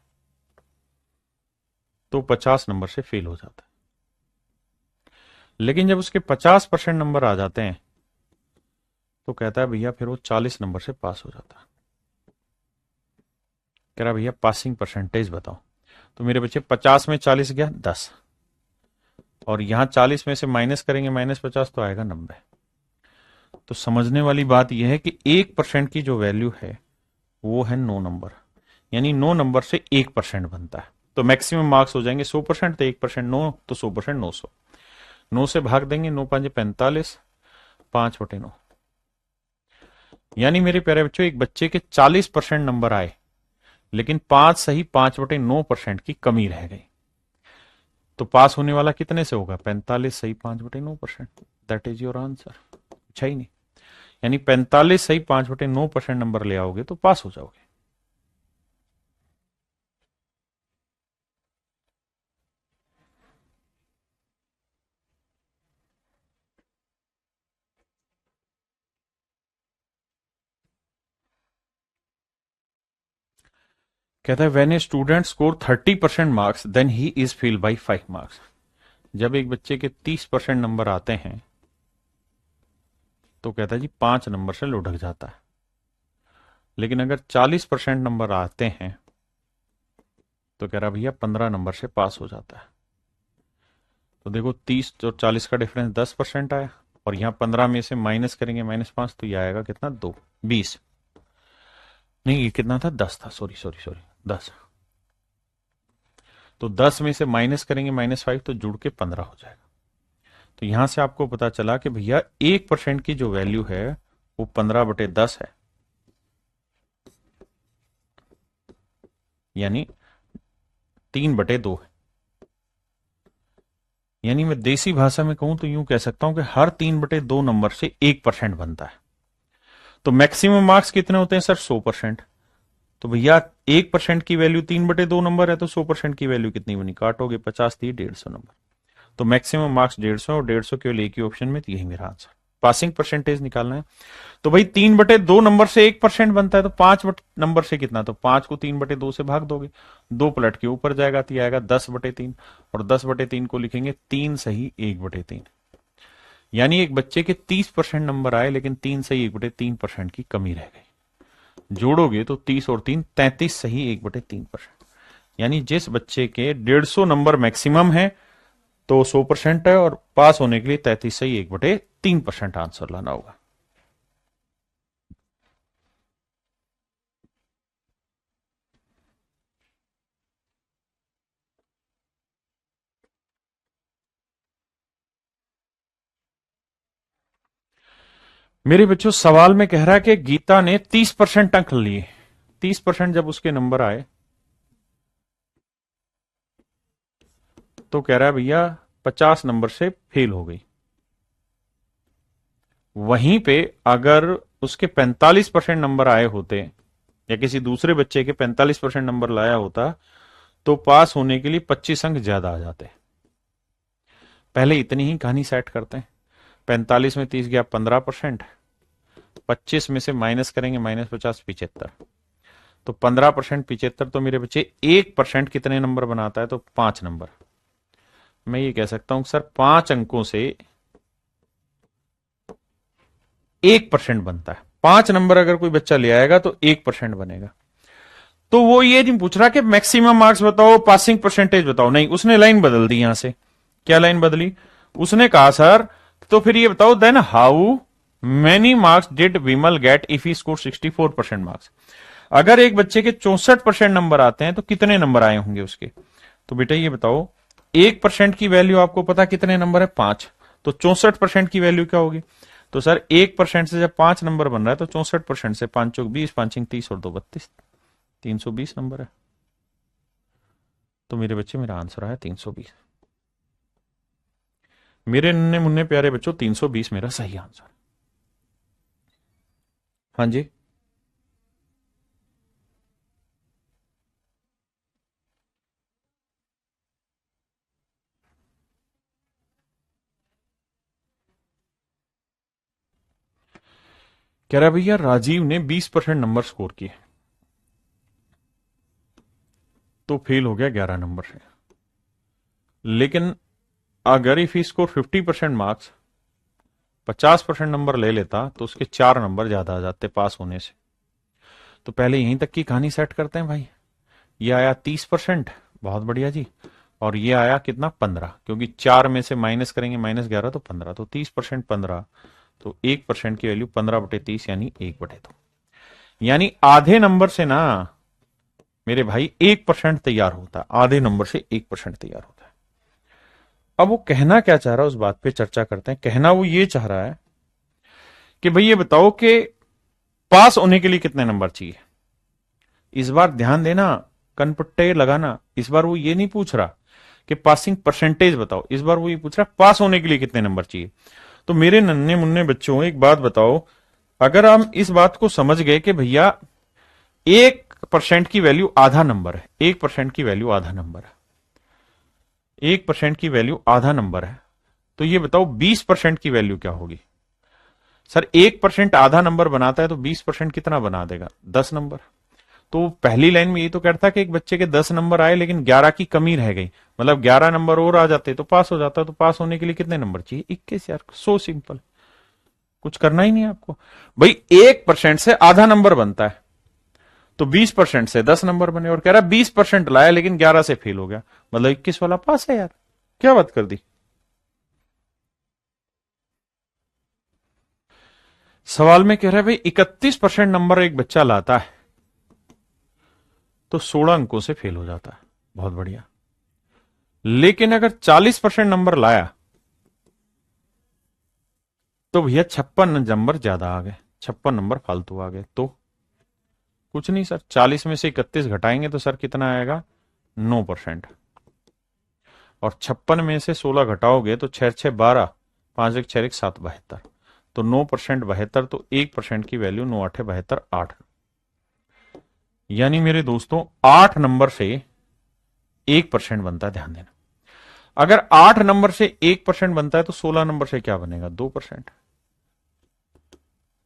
तो 50 नंबर से फेल हो जाता है, लेकिन जब उसके 50% नंबर आ जाते हैं तो कहता है भैया फिर वो 40 नंबर से पास हो जाता है। कह रहा भैया पासिंग परसेंटेज बताओ। तो मेरे बच्चे 50 में 40 गया 10, और यहां 40 में से माइनस करेंगे -50 तो आएगा 90। तो समझने वाली बात यह है कि 1% की जो वैल्यू है वो है 9 नंबर, यानी 9 नंबर से 1% बनता है। तो मैक्सिमम मार्क्स हो जाएंगे 100%, तो 1% 9, तो 100% 900। 9 से भाग देंगे, 9 5 45, 5/9। यानी मेरे प्यारे बच्चों एक बच्चे के 40% नंबर आए लेकिन 5 सही 5/9% की कमी रह गई, तो पास होने वाला कितने से होगा? 45 सही 5/9%। That is your answer. अच्छा ही नहीं, यानी 45 सही 5/9% नंबर ले आओगे तो पास हो जाओगे। कहता है when a student score 30% marks then he is fail by 5 marks, जब एक बच्चे के 30% नंबर आते हैं तो कहता है जी 5 नंबर से लुढ़क जाता है। लेकिन अगर 40% नंबर आते हैं तो कह रहा भैया 15 नंबर से पास हो जाता है। तो देखो 30 और 40 का डिफरेंस 10% आया, और यहां 15 में से माइनस करेंगे -5, तो ये आएगा कितना, 2, 20 नहीं, ये कितना था, 10 था, सॉरी सॉरी सॉरी 10। तो 10 में से माइनस करेंगे -5, तो जुड़ के 15 हो जाएगा। तो यहां से आपको पता चला कि भैया 1% की जो वैल्यू है वो 15/10 है, यानी 3/2 है। यानी मैं देसी भाषा में कहूं तो यूं कह सकता हूं कि हर 3/2 नंबर से 1% बनता है। तो मैक्सिमम मार्क्स कितने होते हैं सर, 100%। तो भैया 1% की वैल्यू 3/2 नंबर है, तो 100% की वैल्यू कितनी बनी, काटोगे 50 थी 150 नंबर। तो मैक्सिमम मार्क्स 150, और 150 केवल एक ही ऑप्शन में, यही मेरा आंसर। पासिंग परसेंटेज निकालना है। तो भाई 3/2 नंबर से 1% बनता है, तो 5 नंबर से कितना, तो 5 को 3/2 से भाग दोगे, 2 पलट के ऊपर जाएगा, तो आएगा 10/3, और 10/3 को लिखेंगे 3 सही 1/3। यानी एक बच्चे के 30% नंबर आए, लेकिन 3 सही 1/3% की कमी रह गई। जोड़ोगे तो 30 और 3 33 सही 1/3%। यानी जिस बच्चे के 150 नंबर मैक्सिमम है तो 100% है, और पास होने के लिए 33 सही 1/3% आंसर लाना होगा। मेरे बच्चों सवाल में कह रहा है कि गीता ने 30% अंक लिए। 30% जब उसके नंबर आए तो कह रहा है भैया 50 नंबर से फेल हो गई। वहीं पे अगर उसके 45% नंबर आए होते, या किसी दूसरे बच्चे के 45% नंबर लाया होता, तो पास होने के लिए 25 अंक ज्यादा आ जाते। पहले इतनी ही कहानी सेट करते हैं। 45 में 30 गया 15%, 25 में से माइनस करेंगे -50 75, तो 15% 75, तो मेरे बच्चे 1% कितने नंबर बनाता है, तो 5 नंबर। मैं ये कह सकता हूं सर 5 अंकों से 1% बनता है। 5 नंबर अगर कोई बच्चा ले आएगा तो 1% बनेगा। तो वो ये नहीं पूछ रहा कि मैक्सिमम मार्क्स बताओ, पासिंग परसेंटेज बताओ, नहीं, उसने लाइन बदल दी। यहां से क्या लाइन बदली, उसने कहा सर तो फिर ये बताओ then how many marks did Vimal get if he score 64% marks. अगर एक बच्चे के 64% नंबर आते हैं तो कितने नंबर आए होंगे उसके। तो बेटा ये बताओ 1% की वैल्यू आपको पता कितने नंबर है, 5। तो 64% की वैल्यू क्या होगी। तो सर 1% से जब 5 नंबर बन रहा है तो 64% से 5 चौक 20, 5 30 और 2 32, 320 नंबर है। तो मेरे बच्चे मेरा आंसर है 320। मेरे नन्हे मुन्ने प्यारे बच्चों 320 मेरा सही आंसर। हाँ जी, कह रहा भैया राजीव ने 20% नंबर स्कोर किए तो फेल हो गया 11 नंबर से। लेकिन अगर if he score 50% marks, 50% number ले लेता तो उसके 4 नंबर ज्यादा आ जाते पास होने से। तो पहले यहीं तक की कहानी सेट करते हैं भाई। ये आया 30%, बहुत बढ़िया जी। और ये आया कितना, 15, क्योंकि 4 में से माइनस करेंगे -11 तो 15, तो 30% 15, तो 1% की वैल्यू 15/30 यानी 1/2। यानी आधे नंबर से ना मेरे भाई 1% तैयार होता है, आधे नंबर से 1% तैयार होता है। अब वो कहना क्या चाह रहा है उस बात पे चर्चा करते हैं। कहना वो ये चाह रहा है कि भाई ये बताओ कि पास होने के लिए कितने नंबर चाहिए। इस बार ध्यान देना, कनपट्टे लगाना। इस बार वो ये नहीं पूछ रहा कि पासिंग परसेंटेज बताओ, इस बार वो ये पूछ रहा है पास होने के लिए कितने नंबर चाहिए। तो मेरे नन्हे मुन्ने बच्चों एक बात बताओ, अगर हम इस बात को समझ गए कि भैया 1% की वैल्यू आधा नंबर है, 1% की वैल्यू आधा नंबर है, 1% की वैल्यू आधा नंबर है, तो ये बताओ 20% की वैल्यू क्या होगी। सर 1% आधा नंबर बनाता है तो 20% कितना बना देगा, 10 नंबर। तो पहली लाइन में ये तो कहता कि एक बच्चे के 10 नंबर आए लेकिन 11 की कमी रह गई, मतलब 11 नंबर और आ जाते तो पास हो जाता। तो पास होने के लिए कितने नंबर चाहिए, 21 यार, सो सिंपल। कुछ करना ही नहीं है आपको। भाई 1% से आधा नंबर बनता है, तो 20% से 10 नंबर बने, और कह रहा 20% लाया लेकिन 11 से फेल हो गया, मतलब 21 वाला पास है यार। क्या बात कर दी। सवाल में कह रहा है भाई 31% नंबर एक बच्चा लाता है तो 16 अंकों से फेल हो जाता है। बहुत बढ़िया। लेकिन अगर 40% नंबर लाया तो भैया 56 नंबर ज्यादा आ गए, 56 नंबर फालतू आ गए। तो कुछ नहीं सर, 40 में से 31 घटाएंगे तो सर कितना आएगा, 9%। और 56 में से 16 घटाओगे तो 6 6 12, 5 1 6 1 7 72, तो 9% 72, तो 1% की वैल्यू 9 8 72 8। यानी मेरे दोस्तों 8 नंबर से 1% बनता है, ध्यान देना। अगर 8 नंबर से 1% बनता है तो 16 नंबर से क्या बनेगा, 2%।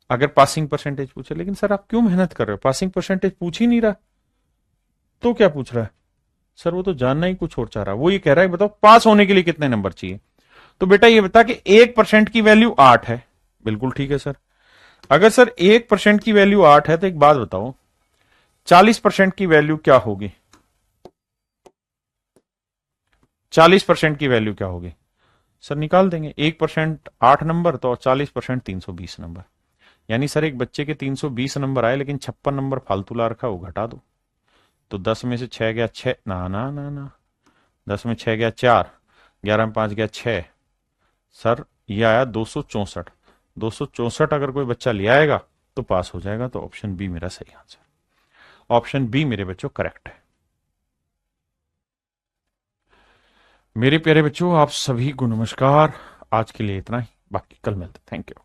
अगर पासिंग परसेंटेज पूछे, लेकिन सर आप क्यों मेहनत कर रहे हो, पासिंग परसेंटेज पूछ ही नहीं रहा, तो क्या पूछ रहा है सर, वो तो जानना ही कुछ और चाह रहा है। वो ये कह रहा है बताओ पास होने के लिए कितने नंबर चाहिए। तो बेटा ये बता कि 1% की वैल्यू 8 है, बिल्कुल ठीक है सर। अगर सर 1% की वैल्यू 8 है तो एक बात बताओ, 40% की वैल्यू क्या होगी, 40% की वैल्यू क्या होगी सर, निकाल देंगे। 1% 8 नंबर, तो 40% 320 नंबर। यानी सर एक बच्चे के 320 नंबर आए लेकिन 56 नंबर फालतू ला रखा, वो घटा दो। तो 10 में से 6 गया 6, ना ना ना ना, 10 में 6 गया 4, 11 में 5 गया 6, सर ये आया 264। 264 अगर कोई बच्चा ले आएगा तो पास हो जाएगा। तो ऑप्शन बी मेरा सही आंसर, ऑप्शन बी मेरे बच्चों करेक्ट है। मेरे प्यारे बच्चों आप सभी को नमस्कार। आज के लिए इतना ही, बाकी कल मिलते। Thank you.